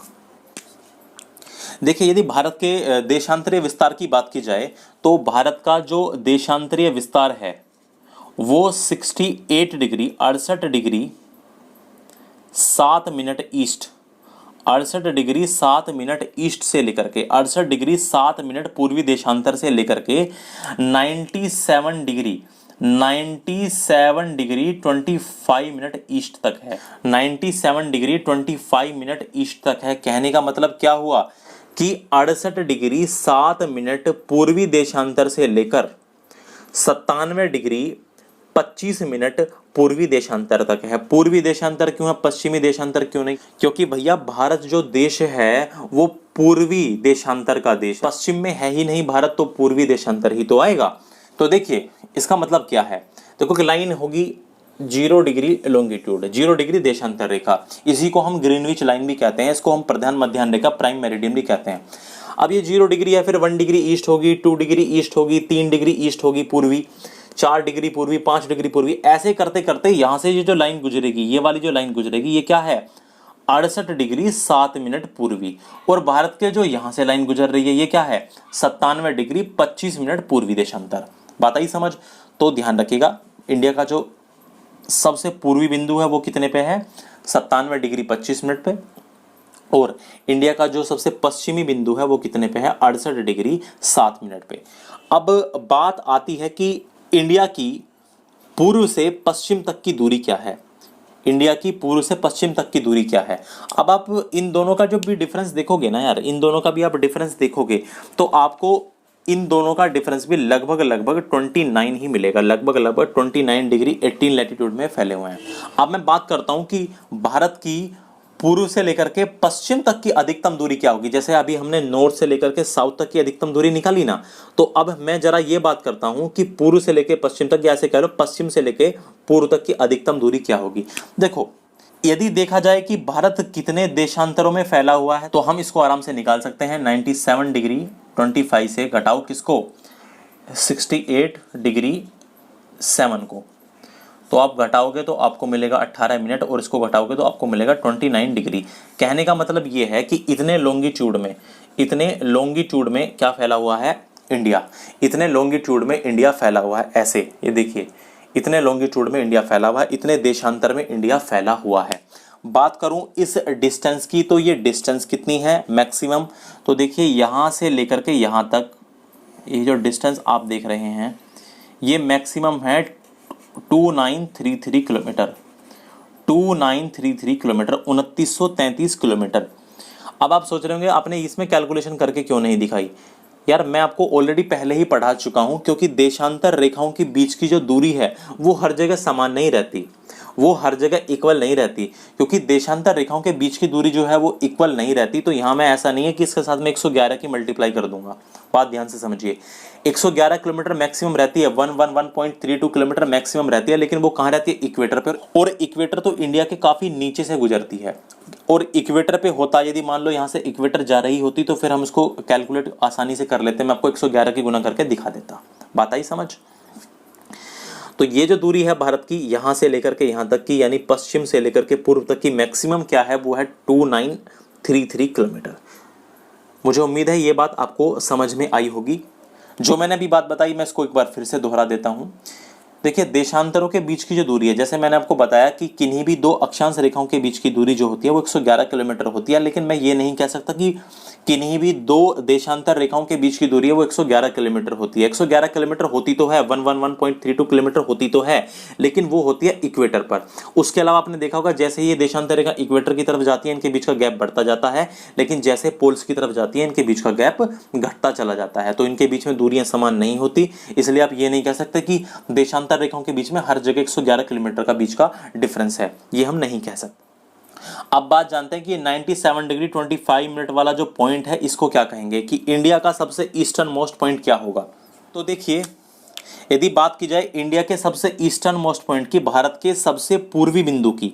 देखिए यदि भारत के देशांतरीय विस्तार की बात की जाए तो भारत का जो देशांतरीय विस्तार है वो 68 degree 68 degree 7 minute east, 68 degree 7 minute east से लेकर के 68 डिग्री 7 मिनट पूर्वी देशांतर से लेकर के 97 डिग्री 25 मिनट ईस्ट तक है। 97 डिग्री 25 मिनट ईस्ट तक है। कहने का मतलब क्या हुआ कि 68 डिग्री 7 मिनट पूर्वी देशांतर से लेकर 97 डिग्री 25 मिनट पूर्वी देशांतर तक है। पूर्वी देशांतर क्यों है, पश्चिमी देशांतर क्यों नहीं? क्योंकि भैया भारत जो देश है वो पूर्वी देशांतर का देश, पश्चिम में है ही नहीं भारत, तो पूर्वी देशांतर ही तो आएगा। तो देखिए इसका मतलब क्या है, देखो कि लाइन होगी 0 डिग्री लॉन्गिट्यूड, 0 डिग्री देशांतर रेखा, इसी को हम ग्रीनविच लाइन भी कहते हैं, इसको हम प्रधान मध्याह्न रेखा प्राइम मेरिडियन भी कहते हैं। अब ये 0 डिग्री है, फिर 1 डिग्री ईस्ट होगी, 2 डिग्री ईस्ट होगी, 3 डिग्री ईस्ट होगी पूर्वी, 4 डिग्री पूर्वी, 5 डिग्री पूर्वी, ऐसे करते करते यहां से ये जो लाइन गुजरेगी, ये वाली जो लाइन गुजरेगी, ये क्या है? 68 डिग्री 7 मिनट पूर्वी। और भारत के जो यहां से लाइन गुजर रही है ये क्या है? 97 डिग्री 25 मिनट पूर्वी देशांतर। बात आई समझ? तो ध्यान रखिएगा इंडिया का जो सबसे पूर्वी बिंदु है वो कितने पे है? 97 डिग्री 25 मिनट पे, और इंडिया का जो सबसे पश्चिमी बिंदु है वो कितने पे है? 68 डिग्री 7 मिनट पे। अब बात आती है कि इंडिया की पूर्व से पश्चिम तक की दूरी क्या है? इंडिया की पूर्व से पश्चिम तक की दूरी क्या है? अब आप इन दोनों का जो भी डिफरेंस देखोगे ना यार, इन दोनों का भी आप डिफरेंस देखोगे तो आपको इन दोनों का डिफरेंस भी लगभग लगभग 29 ही मिलेगा। लगभग लगभग 29 डिग्री 18 लैटिट्यूड में फैले हुए हैं। अब मैं बात करता हूं कि भारत की पूर्व से लेकर के पश्चिम तक की अधिकतम दूरी क्या होगी। जैसे अभी हमने नॉर्थ से लेकर के साउथ तक की अधिकतम दूरी निकाली ना, तो अब मैं जरा ये बात करता हूं कि पूर्व से लेकर पश्चिम तक, या ऐसे कह लो पश्चिम से लेकर पूर्व तक की अधिकतम दूरी क्या होगी। देखो यदि देखा जाए कि भारत कितने देशांतरों में फैला हुआ है तो हम इसको आराम से निकाल सकते हैं। 97 डिग्री 25 से घटाओ किसको? 68 डिग्री 7 को, तो आप घटाओगे तो आपको मिलेगा 18 मिनट, और इसको घटाओगे तो आपको मिलेगा 29 डिग्री। कहने का मतलब ये है कि इतने लॉन्गिट्यूड में क्या फैला हुआ है? इंडिया। इतने लॉन्गिट्यूड में इंडिया फैला हुआ है, ऐसे ये देखिए, इतने लॉन्गिट्यूड में इंडिया फैला हुआ है, इतने देशांतर में इंडिया फैला हुआ है। बात करूं इस डिस्टेंस की, तो ये डिस्टेंस कितनी है मैक्सिमम? तो देखिए यहां से लेकर के यहां तक ये जो डिस्टेंस आप देख रहे हैं ये मैक्सिमम है 2933 किलोमीटर, 2933 किलोमीटर, 2933 किलोमीटर। अब आप सोच रहे होंगे आपने इसमें कैलकुलेशन करके क्यों नहीं दिखाई? यार मैं आपको ऑलरेडी पहले ही पढ़ा चुका हूं, क्योंकि देशांतर रेखाओं के बीच की जो दूरी है वो हर जगह समान नहीं रहती, वो हर जगह इक्वल नहीं रहती, क्योंकि देशांतर रेखाओं के बीच की दूरी जो है वो इक्वल नहीं रहती। तो यहाँ मैं ऐसा नहीं है कि इसके साथ में 111 की मल्टीप्लाई कर दूंगा। बात ध्यान से समझिए, 111 किलोमीटर मैक्सिमम रहती है, 111.32 किलोमीटर मैक्सिमम रहती है, लेकिन वो कहाँ रहती है? इक्वेटर पर। और इक्वेटर तो इंडिया के काफी नीचे से गुजरती है। और इक्वेटर पे होता, यदि मान लो यहाँ से इक्वेटर जा रही होती तो फिर हम इसको कैलकुलेट आसानी से कर लेते, मैं आपको 111 की गुना करके दिखा देता। बात आई समझ? तो ये जो दूरी है भारत की यहां से लेकर के यहां तक की, यानी पश्चिम से लेकर के पूर्व तक की मैक्सिमम क्या है? वो है 2933 किलोमीटर। मुझे उम्मीद है ये बात आपको समझ में आई होगी। जो मैंने अभी बात बताई मैं इसको एक बार फिर से दोहरा देता हूं। देखिए, देशांतरों के बीच की जो दूरी है, जैसे मैंने आपको बताया कि किन्हीं भी दो अक्षांश रेखाओं के बीच की दूरी जो होती है वो 111 किलोमीटर होती है, लेकिन मैं ये नहीं कह सकता कि किन्हीं भी दो देशांतर रेखाओं के बीच की दूरी है वो 111 किलोमीटर होती है। 111 किलोमीटर होती तो है, 111.32 किलोमीटर होती तो है, लेकिन वो होती है इक्वेटर पर। उसके अलावा आपने देखा होगा, जैसे ही ये देशांतर रेखा इक्वेटर की तरफ जाती है इनके बीच का गैप बढ़ता जाता है, लेकिन जैसे पोल्स की तरफ जाती है इनके बीच का गैप घटता चला जाता है। तो इनके बीच में दूरियां समान नहीं होती, इसलिए आप ये नहीं कह सकते कि देशांतर रेखाओं के बीच में हर जगह 111 किलोमीटर का बीच का डिफरेंस है, ये हम नहीं कह सकते। अब बात जानते हैं कि 97 डिग्री 25 मिनट वाला जो पॉइंट है इसको क्या कहेंगे, कि इंडिया का सबसे ईस्टर्न मोस्ट पॉइंट क्या होगा। तो देखिए, यदि बात की जाए इंडिया के सबसे ईस्टर्न मोस्ट पॉइंट की, भारत के सबसे पूर्वी बिंदु की,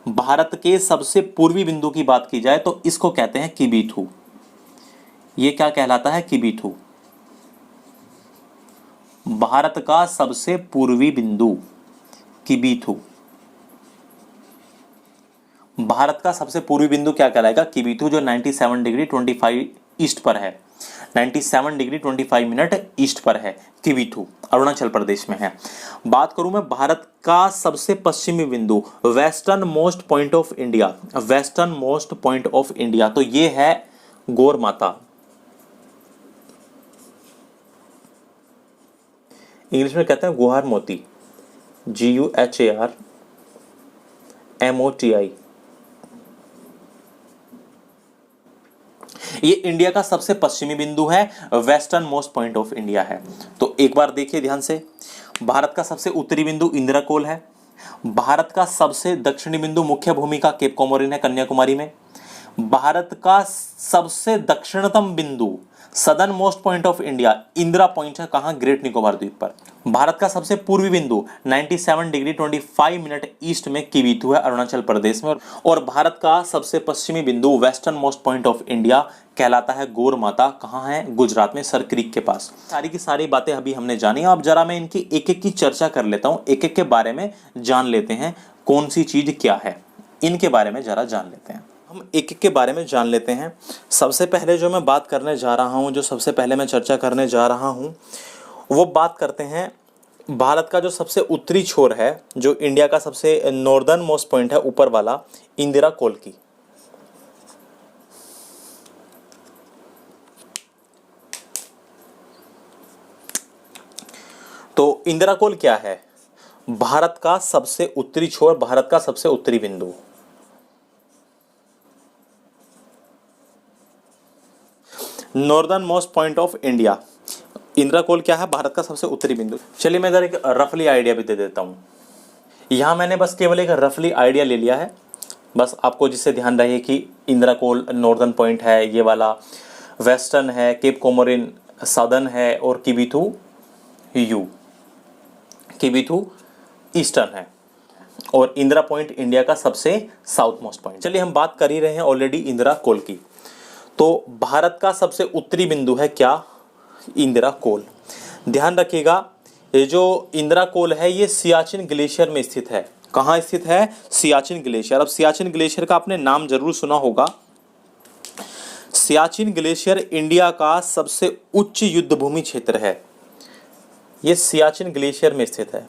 भारत के सबसे पूर्वी बिंदु की बात की जाए तो इसको कहते हैं किबीथू। ये क्या कहलाता है? किबीथू। भारत का सबसे पूर्वी बिंदु किबीथू। भारत का सबसे पूर्वी बिंदु क्या कहलाएगा? किबीथू, जो 97 डिग्री 25 ईस्ट पर है, 97 डिग्री 25 मिनट ईस्ट पर है किबीथू, अरुणाचल प्रदेश में है। बात करूं मैं भारत का सबसे पश्चिमी बिंदु, western most point of India, western most point of India, तो ये है गौर माता। इंग्लिश में कहते हैं गुहार मोती, GUHARMOTI। ये इंडिया का सबसे पश्चिमी बिंदु है, western most point of India है। तो एक बार देखिए ध्यान से, भारत का सबसे उत्तरी बिंदु इंदिरा कोल है, भारत का सबसे दक्षिणी बिंदु मुख्य भूमिका केप कोमोरिन है कन्याकुमारी में, भारत का सबसे दक्षिणतम बिंदु southern most point of India Indira point है, कहां? ग्रेट निकोबार द्वीप पर। भारत का सबसे पूर्वी बिंदु 97 डिग्री 25 मिनट ईस्ट में किबीथू है, अरुणाचल प्रदेश में। और भारत का सबसे पश्चिमी बिंदु western most point of India कहलाता है गौर माता, कहां है? गुजरात में, सर क्रीक के पास। सारी की सारी बातें अभी हमने जानी। अब जरा मैं इनकी एक एक की चर्चा कर लेता हूं, एक एक के बारे में जान लेते हैं, कौन सी चीज क्या है, इनके बारे में जरा जान लेते हैं। हम एक एक के बारे में जान लेते हैं। सबसे पहले जो मैं बात करने जा रहा हूं, जो सबसे पहले मैं चर्चा करने जा रहा हूं, वो बात करते हैं भारत का जो सबसे उत्तरी छोर है, जो इंडिया का सबसे नॉर्दर्न मोस्ट पॉइंट है ऊपर वाला, इंदिरा कोल की। तो इंदिरा कोल क्या है? भारत का सबसे उत्तरी छोर, भारत का सबसे उत्तरी बिंदु। Northern most point of India, Indira Col क्या है? भारत का सबसे उत्तरी बिंदु। चलिए मैं इधर एक रफली आइडिया भी दे देता हूं। यहां मैंने बस केवल एक रफली आइडिया ले लिया है, बस आपको जिससे ध्यान रहे कि इंदिरा कोल नॉर्दर्न पॉइंट है, ये वाला वेस्टर्न है, केप कोमोरिन साउदर्न है, और किबीथू किबीथू ईस्टर्न है, और इंदिरा पॉइंट इंडिया का सबसे साउथ मोस्ट पॉइंट। चलिए हम बात कर ही रहे हैं ऑलरेडी इंदिरा कोल की। तो भारत का सबसे उत्तरी बिंदु है क्या? इंदिरा कोल। ध्यान रखिएगा, ये जो इंदिरा कोल है ये सियाचिन ग्लेशियर में स्थित है। कहाँ स्थित है? सियाचिन ग्लेशियर। अब सियाचिन ग्लेशियर का आपने नाम जरूर सुना होगा। सियाचिन ग्लेशियर इंडिया का सबसे उच्च युद्धभूमि क्षेत्र है, ये सियाचिन ग्लेशियर में स्थित है।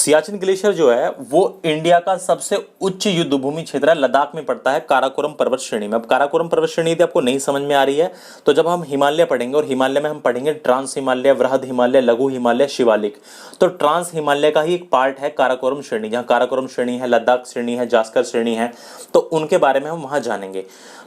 सियाचिन ग्लेशियर जो है वो इंडिया का सबसे उच्च युद्ध भूमि क्षेत्र है, लद्दाख में पड़ता है, काराकोरम पर्वत श्रेणी में। अब काराकोरम पर्वत श्रेणी यदि आपको नहीं समझ में आ रही है तो जब हम हिमालय पढ़ेंगे, और हिमालय में हम पढ़ेंगे ट्रांस हिमालय, वृहद हिमालय, लघु हिमालय, शिवालिक, तो ट्रांस हिमालय का ही एक पार्ट है काराकोरम श्रेणी, जहाँ काराकोरम श्रेणी है, लद्दाख श्रेणी है, जास्कर श्रेणी है, तो उनके बारे में हम वहां जानेंगे।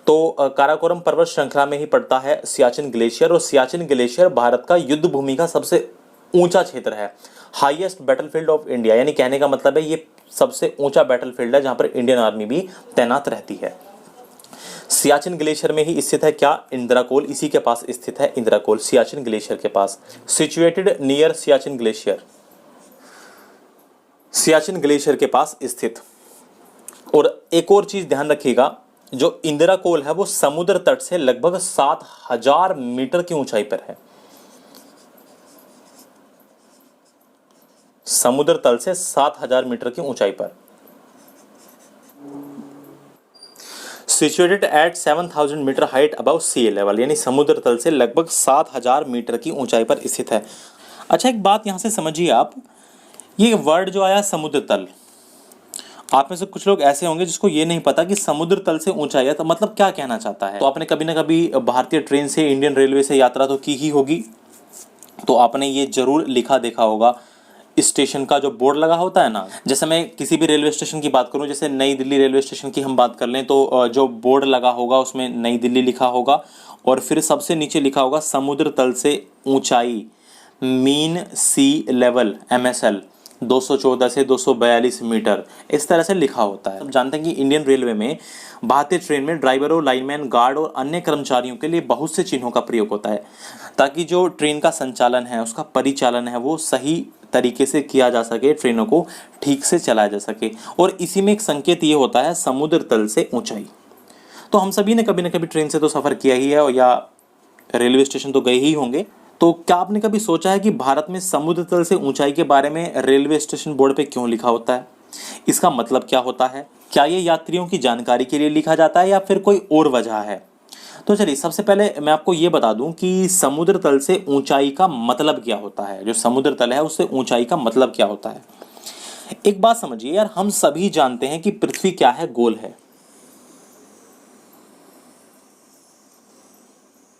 तो काराकोरम पर्वत श्रृंखला में ही पड़ता है सियाचिन ग्लेशियर, और सियाचिन ग्लेशियर भारत का युद्ध भूमि का सबसे ऊंचा क्षेत्र है, हाईएस्ट बैटलफील्ड ऑफ इंडिया, यानी कहने का मतलब है ये सबसे ऊंचा बैटलफील्ड है जहां पर इंडियन आर्मी भी तैनात रहती है। सियाचिन ग्लेशियर में ही स्थित है क्या? इंद्राकोल, इसी के पास स्थित है इंद्राकोल, सियाचिन ग्लेशियर के पास, situated near Siachen glacier, Siachen glacier के पास स्थित। और एक और चीज ध्यान रखिएगा, जो इंद्राकोल है वो समुद्र तट से लगभग 7000 मीटर की ऊंचाई पर है, समुद्र तल से 7000 मीटर की ऊंचाई पर। Situated at 7000 metre height above sea level, यानी समुद्र तल से लगभग 7000 मीटर की ऊंचाई पर स्थित है। अच्छा, एक बात यहां से समझिए आप, ये वर्ड जो आया समुद्र तल, आप में से कुछ लोग ऐसे होंगे जिसको ये नहीं पता कि समुद्र तल से ऊंचाई है तो मतलब क्या कहना चाहता है। तो आपने कभी ना कभी भारतीय ट्रेन से, इंडियन रेलवे से यात्रा तो की ही होगी, तो आपने ये जरूर लिखा देखा होगा, स्टेशन का जो बोर्ड लगा होता है ना, जैसे मैं किसी भी रेलवे स्टेशन की बात करूं, जैसे नई दिल्ली रेलवे स्टेशन की हम बात कर लें, तो जो बोर्ड लगा होगा उसमें नई दिल्ली लिखा होगा, और फिर सबसे नीचे लिखा होगा समुद्र तल से ऊंचाई, मीन सी लेवल MSL 214 से 242 मीटर, इस तरह से लिखा होता है। आप जानते हैं कि इंडियन रेलवे में, भारतीय ट्रेन में ड्राइवरों, लाइनमैन, गार्ड और अन्य कर्मचारियों के लिए बहुत से चिन्हों का प्रयोग होता है ताकि जो ट्रेन का संचालन है, उसका परिचालन है, वो सही तरीके से किया जा सके, ट्रेनों को ठीक से चलाया जा सके। और इसी में एक संकेत ये होता है समुद्र तल से ऊंचाई। तो हम सभी ने कभी ना कभी ट्रेन से तो सफ़र किया ही है, या रेलवे स्टेशन तो गए ही होंगे। तो क्या आपने कभी सोचा है कि भारत में समुद्र तल से ऊंचाई के बारे में रेलवे स्टेशन बोर्ड पे क्यों लिखा होता है? इसका मतलब क्या होता है? क्या ये यात्रियों की जानकारी के लिए लिखा जाता है या फिर कोई और वजह है? तो चलिए, सबसे पहले मैं आपको ये बता दूं कि समुद्र तल से ऊंचाई का मतलब क्या होता है। जो समुद्र तल है उससे ऊंचाई का मतलब क्या होता है? एक बात समझिए यार, हम सभी जानते हैं कि पृथ्वी क्या है, गोल है।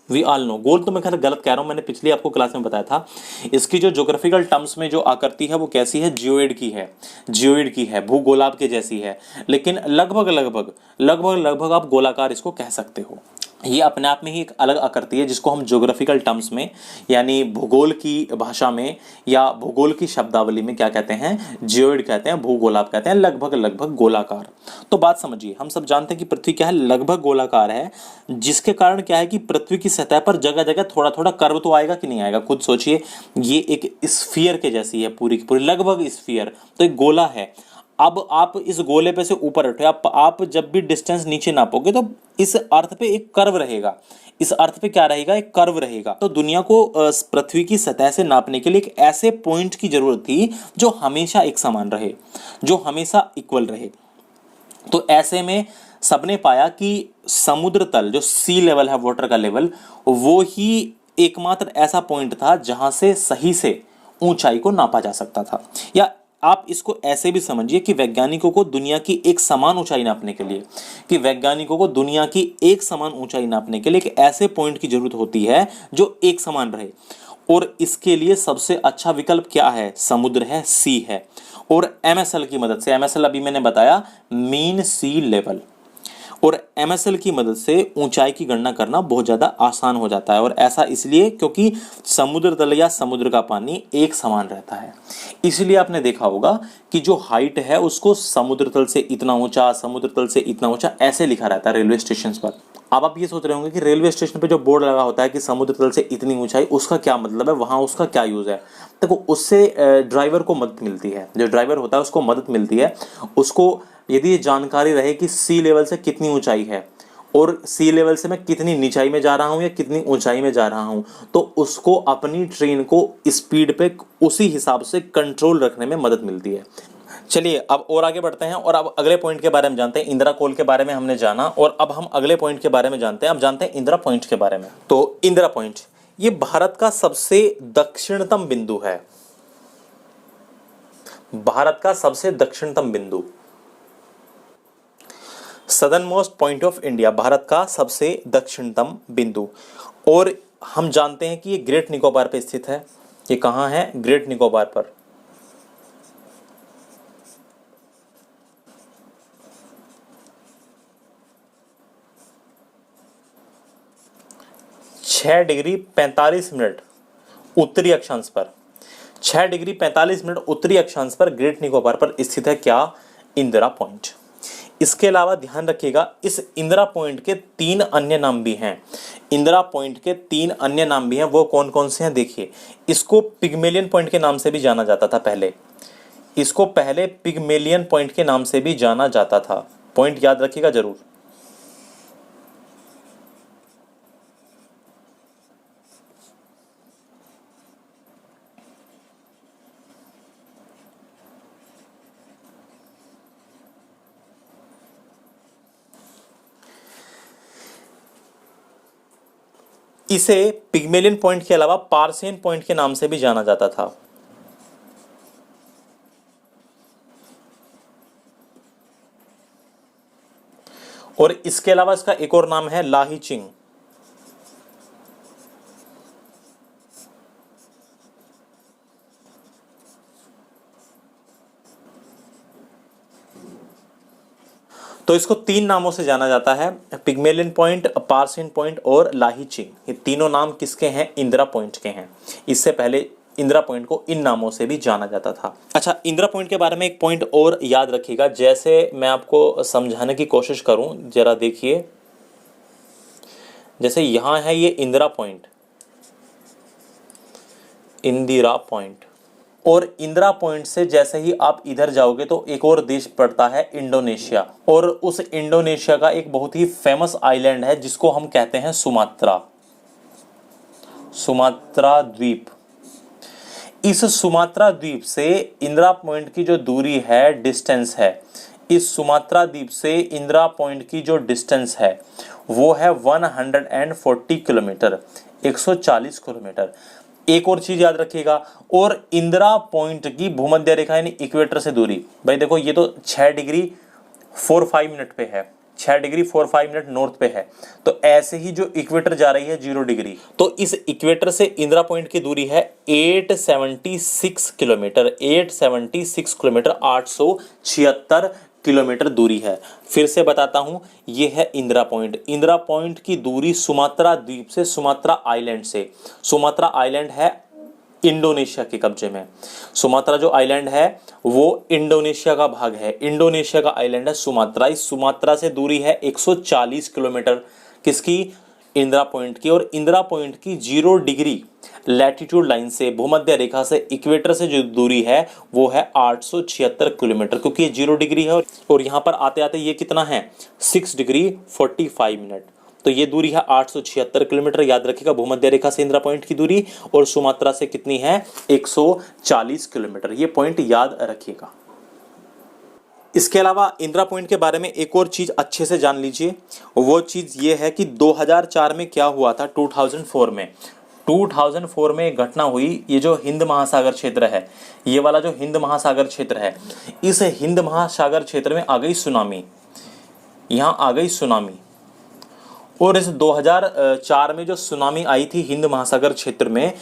वी ऑल नो, गोल तो मैं खैर गलत कह रहा हूं, मैंने पिछली आपको क्लास में बताया था। इसकी जो ज्योग्राफिकल टर्म्स में जो आकृति है वो कैसी है? जियोइड की है, जियोइड की है, भूगोलाब के जैसी है, लेकिन लगभग लगभग लगभग लगभग आप गोलाकार इसको कह सकते हो। ये अपने आप में ही एक अलग आकृति है जिसको हम ज्योग्राफिकल टर्म्स में, यानी भूगोल की भाषा में या भूगोल की शब्दावली में क्या कहते हैं? जियोइड कहते हैं, भूगोलाब कहते हैं, लगभग लगभग गोलाकार। तो बात समझिए, हम सब जानते हैं कि पृथ्वी क्या है? लगभग गोलाकार है, जिसके कारण क्या है कि पृथ्वी की सतह पर जगह जगह थोड़ा थोड़ा कर्व तो आएगा कि नहीं आएगा? खुद सोचिए, ये एक स्फीयर के जैसी है, पूरी की पूरी लगभग स्फीयर, तो एक गोला है। अब आप इस गोले पे से ऊपर उठे, आप जब भी डिस्टेंस नीचे नापोगे तो इस अर्थ पे एक कर्व रहेगा, इस अर्थ पे क्या रहेगा? एक कर्व रहेगा। तो दुनिया को पृथ्वी की सतह से नापने के लिए एक ऐसे पॉइंट की जरूरत थी जो हमेशा एक समान रहे, जो हमेशा इक्वल रहे। तो ऐसे में सबने पाया कि समुद्र तल, जो सी लेवल है, वाटर का लेवल, वो ही एकमात्र ऐसा पॉइंट था जहां से सही से ऊंचाई को नापा जा सकता था। या आप इसको ऐसे भी समझिए कि वैज्ञानिकों को दुनिया की एक समान ऊंचाई नापने के लिए, एक ऐसे पॉइंट की जरूरत होती है जो एक समान रहे। और इसके लिए सबसे अच्छा विकल्प क्या है? समुद्र है, सी है। और MSL की मदद से, MSL अभी मैंने बताया, मीन सी लेवल, और MSL की मदद से ऊंचाई की गणना करना बहुत ज़्यादा आसान हो जाता है। और ऐसा इसलिए क्योंकि समुद्र तल या समुद्र का पानी एक समान रहता है। इसलिए आपने देखा होगा कि जो हाइट है उसको समुद्र तल से इतना ऊंचा, समुद्र तल से इतना ऊंचा ऐसे लिखा रहता है रेलवे स्टेशन पर। अब आप ये सोच रहे होंगे कि रेलवे स्टेशन पे जो बोर्ड लगा होता है कि समुद्र तल से इतनी ऊंचाई, उसका क्या मतलब है, वहां उसका क्या यूज है? देखो, उससे ड्राइवर को मदद मिलती है, जो ड्राइवर होता है उसको मदद मिलती है। उसको यदि ये जानकारी रहे कि सी लेवल से कितनी ऊंचाई है और सी लेवल से मैं कितनी नीचाई में जा रहा हूं या कितनी ऊंचाई में जा रहा हूं, तो उसको अपनी ट्रेन को स्पीड पे उसी हिसाब से कंट्रोल रखने में मदद मिलती है। चलिए, अब और आगे बढ़ते हैं और अब अगले पॉइंट के बारे में जानते हैं। इंदिरा कोल के बारे में हमने जाना और अब हम अगले पॉइंट के बारे में जानते हैं। अब जानते हैं इंदिरा पॉइंट के बारे में। तो इंदिरा पॉइंट ये भारत का सबसे दक्षिणतम बिंदु है। भारत का सबसे दक्षिणतम बिंदु। Southern most point of India, Bharat का सबसे दक्षिणतम बिंदु। और हम जानते हैं कि ये ग्रेट निकोबार पे स्थित है। ये कहाँ है? ग्रेट निकोबार पर। छह डिग्री 45 मिनट उत्तरी अक्षांश पर, 6 डिग्री 45 मिनट उत्तरी अक्षांश पर ग्रेट निकोबार पर स्थित है क्या? इंदिरा पॉइंट। इसके अलावा ध्यान रखिएगा, इस इंदिरा पॉइंट के तीन अन्य नाम भी हैं। इंदिरा पॉइंट के तीन अन्य नाम भी हैं, वो कौन कौन से हैं देखिए। इसको पिग्मेलियन पॉइंट के नाम से भी जाना जाता था पहले। इसको पहले पिग्मेलियन पॉइंट के नाम से भी जाना जाता था। पॉइंट याद रखिएगा जरूर। इसे पिग्मेलियन पॉइंट के अलावा पार्सियन पॉइंट के नाम से भी जाना जाता था। और इसके अलावा इसका एक और नाम है लाहीचिंग। तो इसको तीन नामों से जाना जाता है, पिग्मेलियन पॉइंट, पार्सियन पॉइंट और लाहीचिंग। ये तीनों नाम किसके हैं? इंदिरा पॉइंट के हैं। इससे पहले इंदिरा पॉइंट को इन नामों से भी जाना जाता था। अच्छा, इंदिरा पॉइंट के बारे में एक पॉइंट और याद रखिएगा, जैसे मैं आपको समझाने की कोशिश करूं, जरा देखिए। जैसे यहां है ये इंदिरा पॉइंट, इंदिरा पॉइंट। और इंदिरा पॉइंट से जैसे ही आप इधर जाओगे तो एक और देश पड़ता है इंडोनेशिया। और उस इंडोनेशिया का एक बहुत ही फेमस आइलैंड है जिसको हम कहते हैं सुमात्रा, सुमात्रा द्वीप। इस सुमात्रा द्वीप से इंदिरा पॉइंट की जो दूरी है, डिस्टेंस है, इस सुमात्रा द्वीप से इंदिरा पॉइंट की जो डिस्टेंस है वो है 140 किलोमीटर, 140 किलोमीटर। एक और चीज याद रखिएगा, और इंदिरा पॉइंट की भूमध्य रेखा यानी इक्वेटर से दूरी, भाई देखो ये तो 6 डिग्री 45 मिनट पे है, 6 डिग्री 45 मिनट नॉर्थ पे है। तो ऐसे ही जो इक्वेटर जा रही है 0 डिग्री, तो इस इक्वेटर से इंदिरा पॉइंट की दूरी है 876 किलोमीटर, 876 किलोमीटर, 876 किलोमीटर दूरी है। फिर से बताता हूं, ये है इंदिरा पॉइंट। इंदिरा पॉइंट की दूरी सुमात्रा द्वीप से, सुमात्रा आइलैंड से, सुमात्रा आइलैंड है इंडोनेशिया के कब्जे में। सुमात्रा जो आइलैंड है वो इंडोनेशिया का भाग है, इंडोनेशिया का आइलैंड है सुमात्रा। इस सुमात्रा से दूरी है 140 किलोमीटर, किसकी? इंदिरा पॉइंट की। और इंदिरा पॉइंट की 0 डिग्री लैटिट्यूड लाइन से, भूमध्य रेखा से, इक्वेटर से जो दूरी है वो है 876 किलोमीटर, क्योंकि ये 0 डिग्री है। और यहां पर आते आते ये कितना है? 6 डिग्री 45 मिनट। तो ये दूरी है 876 किलोमीटर, याद रखिएगा, भूमध्य रेखा से इंदिरा पॉइंट की दूरी। और सुमात्रा से कितनी है? 140 किलोमीटर। ये पॉइंट याद रखिएगा। इसके अलावा इंदिरा पॉइंट के बारे में एक और चीज अच्छे से जान लीजिए। वो चीज ये है कि 2004 में क्या हुआ था, 2004 में, 2004 में एक घटना हुई। ये जो हिंद महासागर क्षेत्र है, ये वाला जो हिंद महासागर क्षेत्र है, इस हिंद महासागर क्षेत्र में आ गई सुनामी, यहां आ गई सुनामी। और इस 2004 में जो सुनामी आई थी हिंद महासागर क्षेत्र में,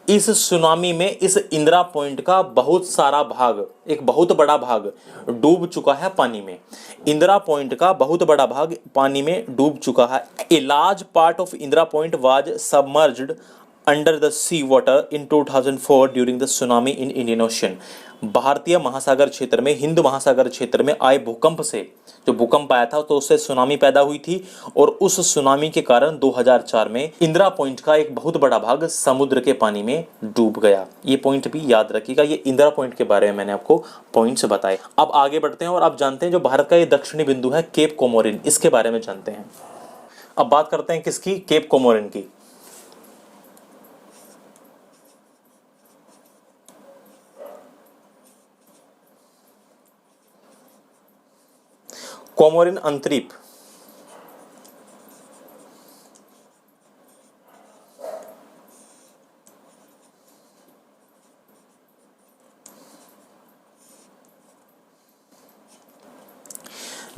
इस सुनामी में इस इंदिरा पॉइंट का बहुत सारा भाग, एक बहुत बड़ा भाग डूब चुका है पानी में। इंदिरा पॉइंट का बहुत बड़ा भाग पानी में डूब चुका है। A large part of Indira Point was submerged under the sea water in 2004 during the tsunami in Indian ocean. भारतीय महासागर क्षेत्र में, हिंद महासागर क्षेत्र में आए भूकंप से, जो भूकंप आया था तो उससे सुनामी पैदा हुई थी। और उस सुनामी के कारण 2004 में इंदिरा पॉइंट का एक बहुत बड़ा भाग समुद्र के पानी में डूब गया। ये पॉइंट भी याद रखिएगा। ये इंदिरा पॉइंट के बारे में मैंने आपको पॉइंट्स बताए। अब आगे बढ़ते हैं और आप जानते हैं जो भारत का ये दक्षिणी बिंदु है केप कोमोरिन, इसके बारे में जानते हैं। अब बात करते हैं किसकी? केप कोमोरिन की। कोमोरिन अंतरीप,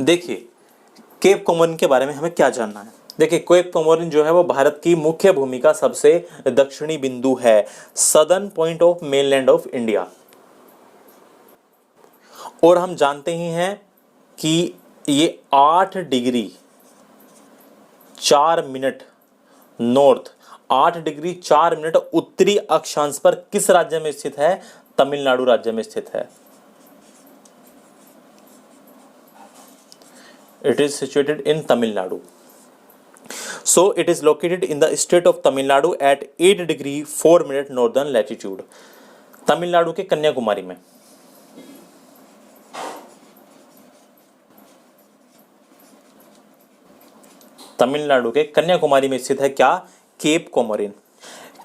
देखिए केप कोमोरिन के बारे में हमें क्या जानना है। देखिए केप कोमोरिन जो है वो भारत की मुख्य भूमि का सबसे दक्षिणी बिंदु है, southern point of mainland of India. और हम जानते ही हैं कि ये 8 degree 4 minute north, 8 degree 4 minute उत्तरी अक्षांश पर किस राज्य में स्थित है? तमिलनाडु राज्य में स्थित है। It is situated in Tamil Nadu. So it is located in the state of Tamil Nadu at 8 degree 4 minute northern latitude. Tamil Nadu के कन्याकुमारी में। तमिलनाडु के कन्याकुमारी में स्थित है क्या? Cape Comorin.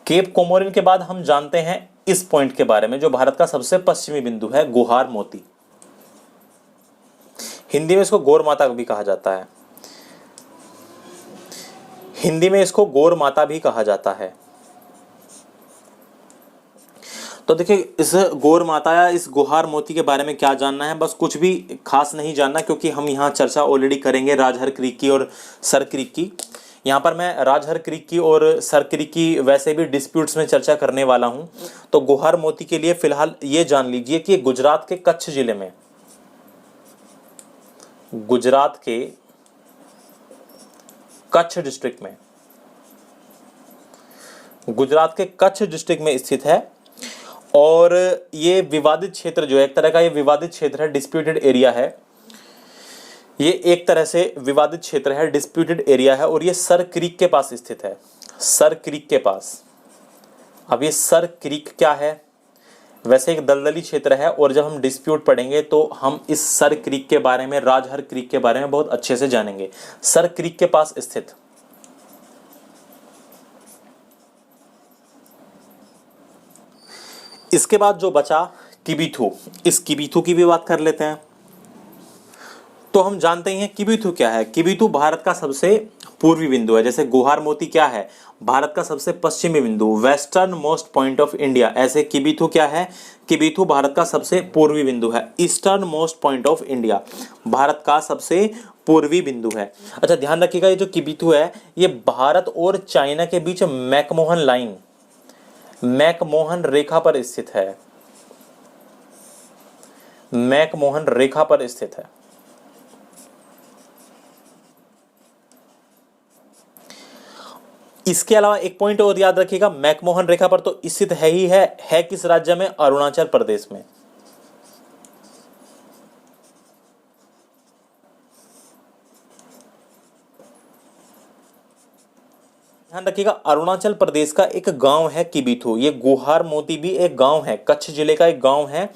केप कोमोरिन के बाद हम जानते हैं इस पॉइंट के बारे में जो भारत का सबसे पश्चिमी बिंदु है, गुहार मोती। हिंदी में इसको गौर माता भी कहा जाता है। हिंदी में इसको गौर माता भी कहा जाता है। तो देखिए इस गौर माता या इस गुहार मोती के बारे में क्या जानना है, बस कुछ भी खास नहीं जानना, क्योंकि हम यहाँ चर्चा ऑलरेडी करेंगे राजहर क्रीक की और सर क्रीक की। यहाँ पर मैं राजहर क्रीक की और सर क्रीक की वैसे भी डिस्प्यूट्स में चर्चा करने वाला हूँ। तो गुहार मोती के लिए फिलहाल ये जान लीजिए कि गुजरात के कच्छ जिले में, गुजरात के कच्छ डिस्ट्रिक्ट में, गुजरात के कच्छ डिस्ट्रिक्ट में स्थित है। और ये विवादित क्षेत्र जो है, एक तरह का ये विवादित क्षेत्र है, डिस्प्यूटेड एरिया है। ये एक तरह से विवादित क्षेत्र है, डिस्प्यूटेड एरिया है, और ये सर क्रीक के पास स्थित है, सर क्रीक के पास। अब ये सर क्रीक क्या है? वैसे एक दलदली क्षेत्र है, और जब हम डिस्प्यूट पढ़ेंगे तो हम इस सर क्रीक के बारे में, राजहर क्रीक के बारे में बहुत अच्छे से जानेंगे। सर क्रीक के पास स्थित। इसके बाद जो बचा किबीथू, इस किबीथू की भी बात कर लेते हैं। तो हम जानते हैं किबीथू क्या है। किबीथू भारत का सबसे पूर्वी बिंदु है। जैसे गुहार मोती क्या है? भारत का सबसे पश्चिमी बिंदु, western most point of India. ऐसे किबीथू क्या है? किबीथू भारत का सबसे पूर्वी बिंदु है, eastern most point of India, Bharat का सबसे पूर्वी बिंदु है। अच्छा ध्यान रखिएगा, ये जो किबीथू है ये भारत और चाइना के बीच मैकमोहन लाइन, मैकमोहन रेखा पर स्थित है, मैकमोहन रेखा पर स्थित है। इसके अलावा एक पॉइंट और याद रखिएगा, मैकमोहन रेखा पर तो स्थित है ही है किस राज्य में? अरुणाचल प्रदेश में। ध्यान रखिएगा, अरुणाचल प्रदेश का एक गांव है किबीथू। ये गुहार मोती भी एक गांव है, कच्छ जिले का एक गांव है।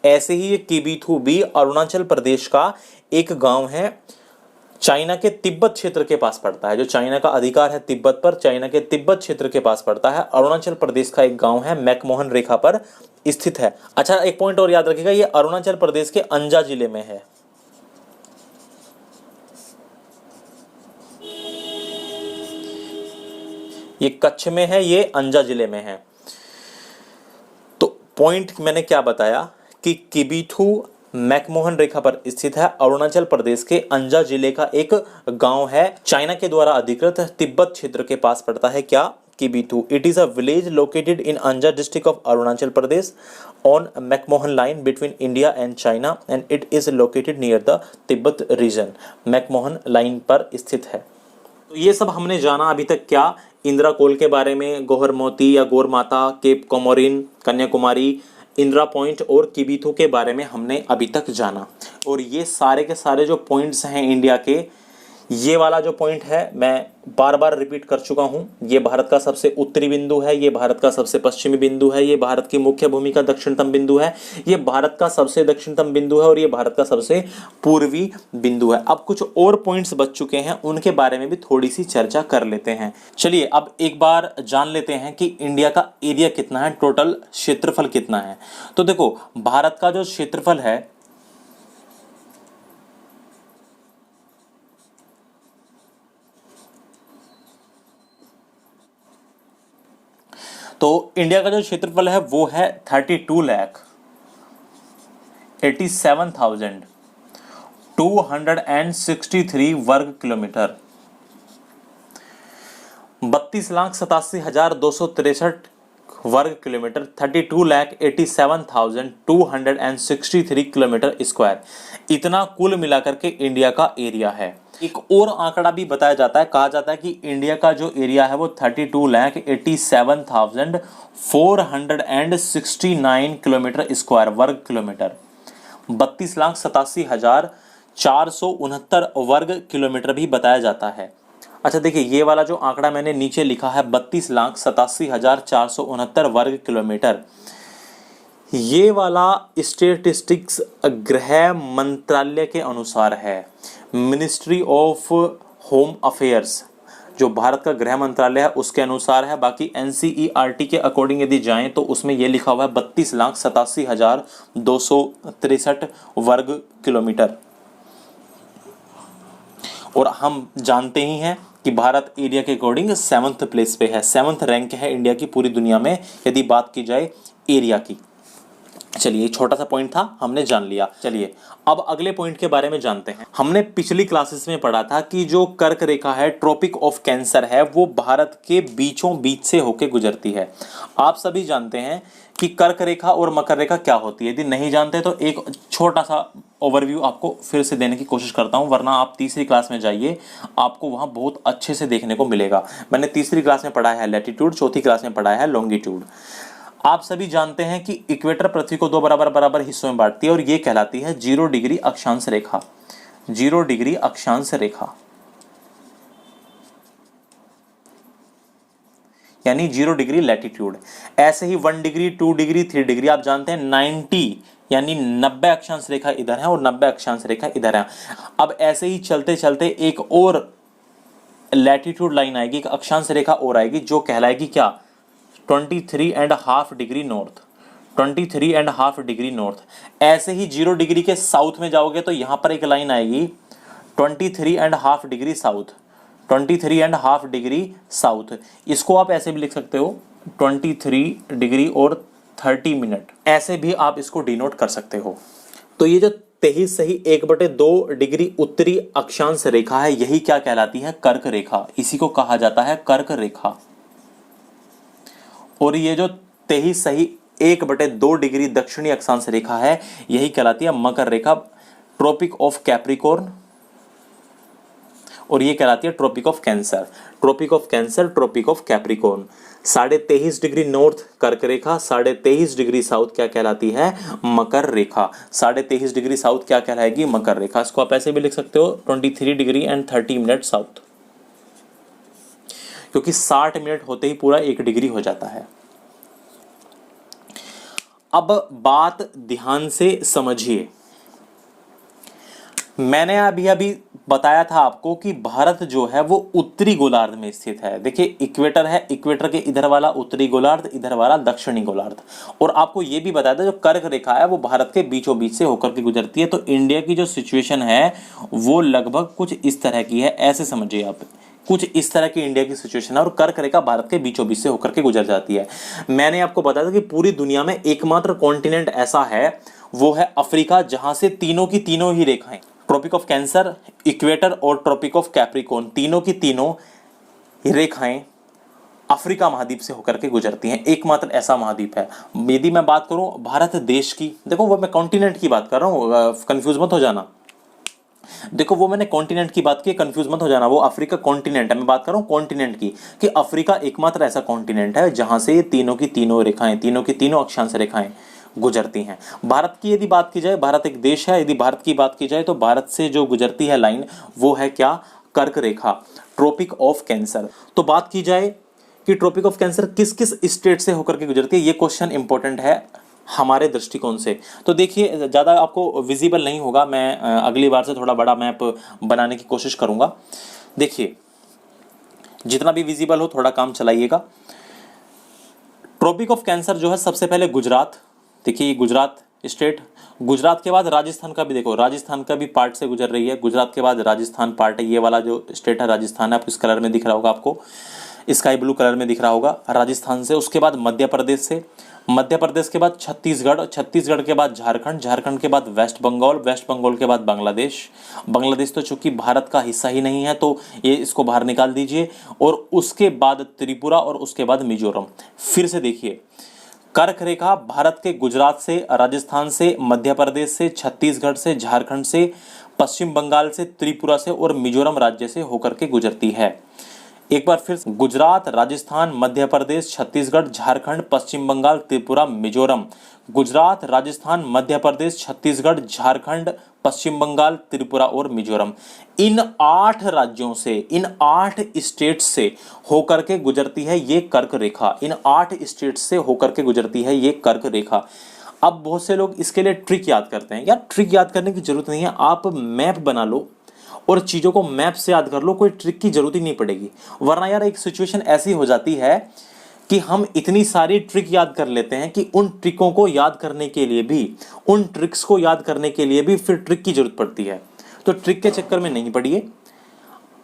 ऐसे ही ये किबीथू भी अरुणाचल प्रदेश का एक गांव है, चाइना के तिब्बत क्षेत्र के पास पड़ता है। जो चाइना का अधिकार है तिब्बत पर, चाइना के तिब्बत क्षेत्र के पास पड़ता है। अरुणाचल प्रदेश का एक गांव है, मैकमोहन रेखा पर स्थित है। अच्छा एक पॉइंट और याद रखिएगा, ये अरुणाचल प्रदेश के अंजा जिले में है। ये कच्छ में है, ये अंजा जिले में है। तो पॉइंट मैंने क्या बताया कि किबीथू मैकमोहन रेखा पर स्थित है, अरुणाचल प्रदेश के अंजा जिले का एक गांव है, चाइना के द्वारा अधिकृत तिब्बत क्षेत्र के पास पड़ता है क्या? Kibithu. It is a village located in Anjaw district of Arunachal Pradesh on McMahon line between India and China and it is located near the Tibet region. McMahon line पर स्थित है। तो ये सब हमने जाना अभी तक क्या? इंदिरा कोल के बारे में, गौहर मोती या गौर माता, Cape Comorin, Kanyakumari, Indira Point और किबीथू के बारे में हमने अभी तक जाना। और ये सारे के सारे जो पॉइंट्स हैं इंडिया के, ये वाला जो पॉइंट है मैं बार बार रिपीट कर चुका हूँ। ये भारत का सबसे उत्तरी बिंदु है, ये भारत का सबसे पश्चिमी बिंदु है, ये भारत की मुख्य भूमि का दक्षिणतम बिंदु है, ये भारत का सबसे दक्षिणतम बिंदु है, और ये भारत का सबसे पूर्वी बिंदु है। अब कुछ और पॉइंट्स बच चुके हैं, उनके बारे में भी थोड़ी सी चर्चा कर लेते हैं। चलिए अब एक बार जान लेते हैं कि इंडिया का एरिया कितना है, टोटल क्षेत्रफल कितना है। तो देखो भारत का जो क्षेत्रफल है तो इंडिया का जो क्षेत्रफल है वो है 32,87,292 263 वर्ग किलोमीटर। 32,87,263 वर्ग किलोमीटर, 32,87,263 किलोमीटर स्क्वायर, इतना कुल मिलाकर के इंडिया का एरिया है। एक और आंकड़ा भी बताया जाता है, कहा जाता है कि इंडिया का जो एरिया है वो 32,87,469 किलोमीटर स्क्वायर वर्ग किलोमीटर, 32,87,469 वर्ग किलोमीटर भी बताया जाता है। अच्छा देखिए, ये वाला जो आंकड़ा मैंने नीचे लिखा है 32,87,469 वर्ग किलोमीटर, ये वाला स्टेटिस्टिक्स गृह मंत्रालय के अनुसार है, मिनिस्ट्री ऑफ होम अफेयर्स जो भारत का गृह मंत्रालय है उसके अनुसार है। बाकी एनसीईआरटी के अकॉर्डिंग यदि जाएं तो उसमें यह लिखा हुआ है 32,87,263 वर्ग किलोमीटर। और हम जानते ही हैं कि भारत एरिया के अकॉर्डिंग 7th प्लेस पे है, 7th रैंक है इंडिया की पूरी दुनिया में यदि बात की जाए एरिया की। चलिए, छोटा सा पॉइंट था, हमने जान लिया। चलिए अब अगले पॉइंट के बारे में जानते हैं। हमने पिछली क्लासेस में पढ़ा था कि जो कर्क रेखा है, ट्रॉपिक ऑफ कैंसर है, वो भारत के बीचों बीच से होकर गुजरती है। आप सभी जानते हैं कि कर्क रेखा और मकर रेखा क्या होती है। यदि नहीं जानते तो एक छोटा सा ओवरव्यू आपको फिर से देने की कोशिश करता हूं, वरना आप तीसरी क्लास में जाइए, आपको वहां बहुत अच्छे से देखने को मिलेगा। मैंने तीसरी क्लास में पढ़ा है लैटिट्यूड, चौथी क्लास में पढ़ा है लॉन्गिट्यूड। आप सभी जानते हैं कि इक्वेटर पृथ्वी को 2 बराबर बराबर हिस्सों में बांटती है और ये कहलाती है 0 डिग्री अक्षांश रेखा। 0 डिग्री अक्षांश रेखा यानी 0 डिग्री लैटिट्यूड। ऐसे ही 1 डिग्री, 2 डिग्री, 3 डिग्री आप जानते हैं 90 यानी 90 अक्षांश रेखा इधर है और 90 अक्षांश रेखा इधर है। अब ऐसे ही चलते चलते एक और लैटिट्यूड लाइन आएगी, एक अक्षांश रेखा और आएगी जो कहलाएगी क्या, 23.5 डिग्री नॉर्थ। 23.5 degree north. ऐसे ही 0 डिग्री के साउथ में जाओगे तो यहां पर एक लाइन आएगी 23.5 डिग्री साउथ। 23.5 डिग्री साउथ, इसको आप ऐसे भी लिख सकते हो 23 डिग्री और 30 मिनट, ऐसे भी आप इसको डिनोट कर सकते हो। तो ये जो 23 सही 1/2 डिग्री उत्तरी अक्षांश रेखा है, यही क्या कहलाती है, कर्क रेखा। इसी को कहा जाता है कर्क रेखा। और ये जो 23 सही 1/2 डिग्री दक्षिणी अक्षांश रेखा है, यही कहलाती है मकर रेखा, ट्रॉपिक ऑफ कैप्रिकॉर्न। और ये कहलाती है tropic of Cancer. Tropic of Cancer, tropic of Capricorn. 23.5 degree north कर्क रेखा, 23.5 डिग्री साउथ क्या कहलाती है, मकर रेखा। 23.5 डिग्री साउथ क्या कहलाएगी, मकर रेखा। इसको आप ऐसे भी लिख सकते हो 23 डिग्री एंड 30 मिनट साउथ, क्योंकि 60 मिनट होते ही पूरा 1 डिग्री हो जाता है। अब बात ध्यान से समझिए, मैंने अभी बताया था आपको कि भारत जो है वो उत्तरी गोलार्ध में स्थित है। देखिए इक्वेटर है, इक्वेटर के इधर वाला उत्तरी गोलार्ध, इधर वाला दक्षिणी गोलार्ध। और आपको ये भी बताया था जो कर्क रेखा है वो भारत के बीचों बीच से होकर के गुजरती है। तो इंडिया की जो सिचुएशन है वो लगभग कुछ इस तरह की है, ऐसे समझिए आप, कुछ इस तरह की इंडिया की सिचुएशन है और कर्क रेखा भारत के बीचों बीच से होकर के गुजर जाती है। मैंने आपको बताया था कि पूरी दुनिया में एकमात्र कॉन्टिनेंट ऐसा है, वो है अफ्रीका, जहां से तीनों की तीनों ही रेखाएं, ट्रॉपिक ऑफ कैंसर, इक्वेटर और ट्रॉपिक ऑफ कैप्रिकॉर्न, तीनों की तीनों रेखाएं अफ्रीका महाद्वीप से होकर के गुजरती हैं। एकमात्र ऐसा महाद्वीप है। यदि मैं बात करूं भारत देश की, देखो वो मैं कॉन्टिनेंट की बात कर रहा हूं, कंफ्यूज मत हो जाना। देखो वो मैंने कॉन्टिनेंट की बात की, कंफ्यूज मत हो जाना, वो अफ्रीका कॉन्टिनेंट है, मैं बात कर रहा हूं कॉन्टिनेंट की, कि अफ्रीका एकमात्र ऐसा कॉन्टिनेंट है जहां से तीनों की तीनों रेखाएं, तीनों की तीनों अक्षांश रेखाएं गुजरती हैं। भारत की यदि बात की जाए, भारत एक देश है, यदि भारत की बात की जाए तो भारत से जो गुजरती है लाइन वो है क्या, कर्क रेखा, ट्रॉपिक ऑफ कैंसर। तो बात की जाए कि ट्रॉपिक ऑफ कैंसर किस किस स्टेट से होकर के गुजरती है, ये क्वेश्चन इंपॉर्टेंट है हमारे दृष्टिकोण से। तो देखिए ज़्यादा आपको विजिबल नहीं होगा, मैं अगली बार से थोड़ा बड़ा मैप बनाने की कोशिश करूंगा। देखिए जितना भी विजिबल हो थोड़ा काम चलाइएगा। ट्रॉपिक ऑफ कैंसर जो है सबसे पहले गुजरात, देखिए गुजरात स्टेट, गुजरात के बाद राजस्थान का भी, देखो राजस्थान का भी पार्ट से गुजर रही है, गुजरात के बाद राजस्थान पार्ट है, ये वाला जो स्टेट है राजस्थान है, आपको इस कलर में दिख रहा होगा, आपको स्काई ब्लू कलर में दिख रहा होगा राजस्थान से। उसके बाद मध्य प्रदेश से, मध्य प्रदेश के बाद छत्तीसगढ़, छत्तीसगढ़ के बाद झारखंड, झारखंड के बाद वेस्ट बंगाल, वेस्ट बंगाल के बाद बांग्लादेश, बांग्लादेश तो चूंकि भारत का हिस्सा ही नहीं है तो ये इसको बाहर निकाल दीजिए, और उसके बाद त्रिपुरा और उसके बाद मिजोरम। फिर से देखिए, कर्क रेखा भारत के गुजरात से, राजस्थान से, मध्य प्रदेश से, छत्तीसगढ़ से, झारखंड से, पश्चिम बंगाल से, त्रिपुरा से और मिजोरम राज्य से होकर के गुजरती है। एक बार फिर, गुजरात, राजस्थान, मध्य प्रदेश, छत्तीसगढ़, झारखंड, पश्चिम बंगाल, त्रिपुरा, मिजोरम। गुजरात, राजस्थान, मध्य प्रदेश, छत्तीसगढ़, झारखंड, पश्चिम बंगाल, त्रिपुरा और मिजोरम। इन 8 राज्यों से, इन 8 स्टेट से होकर के गुजरती है ये कर्क रेखा। इन 8 स्टेट से होकर के गुजरती है ये कर्क रेखा। अब बहुत से लोग इसके लिए ट्रिक याद करते हैं। यार ट्रिक याद करने की जरूरत नहीं है, आप मैप बना लो और चीज़ों को मैप से याद कर लो, कोई ट्रिक की जरूरत ही नहीं पड़ेगी। वरना यार एक सिचुएशन ऐसी हो जाती है कि हम इतनी सारी ट्रिक याद कर लेते हैं कि उन ट्रिकों को याद करने के लिए भी, उन ट्रिक्स को याद करने के लिए भी फिर ट्रिक की जरूरत पड़ती है। तो ट्रिक के चक्कर में नहीं पड़िए,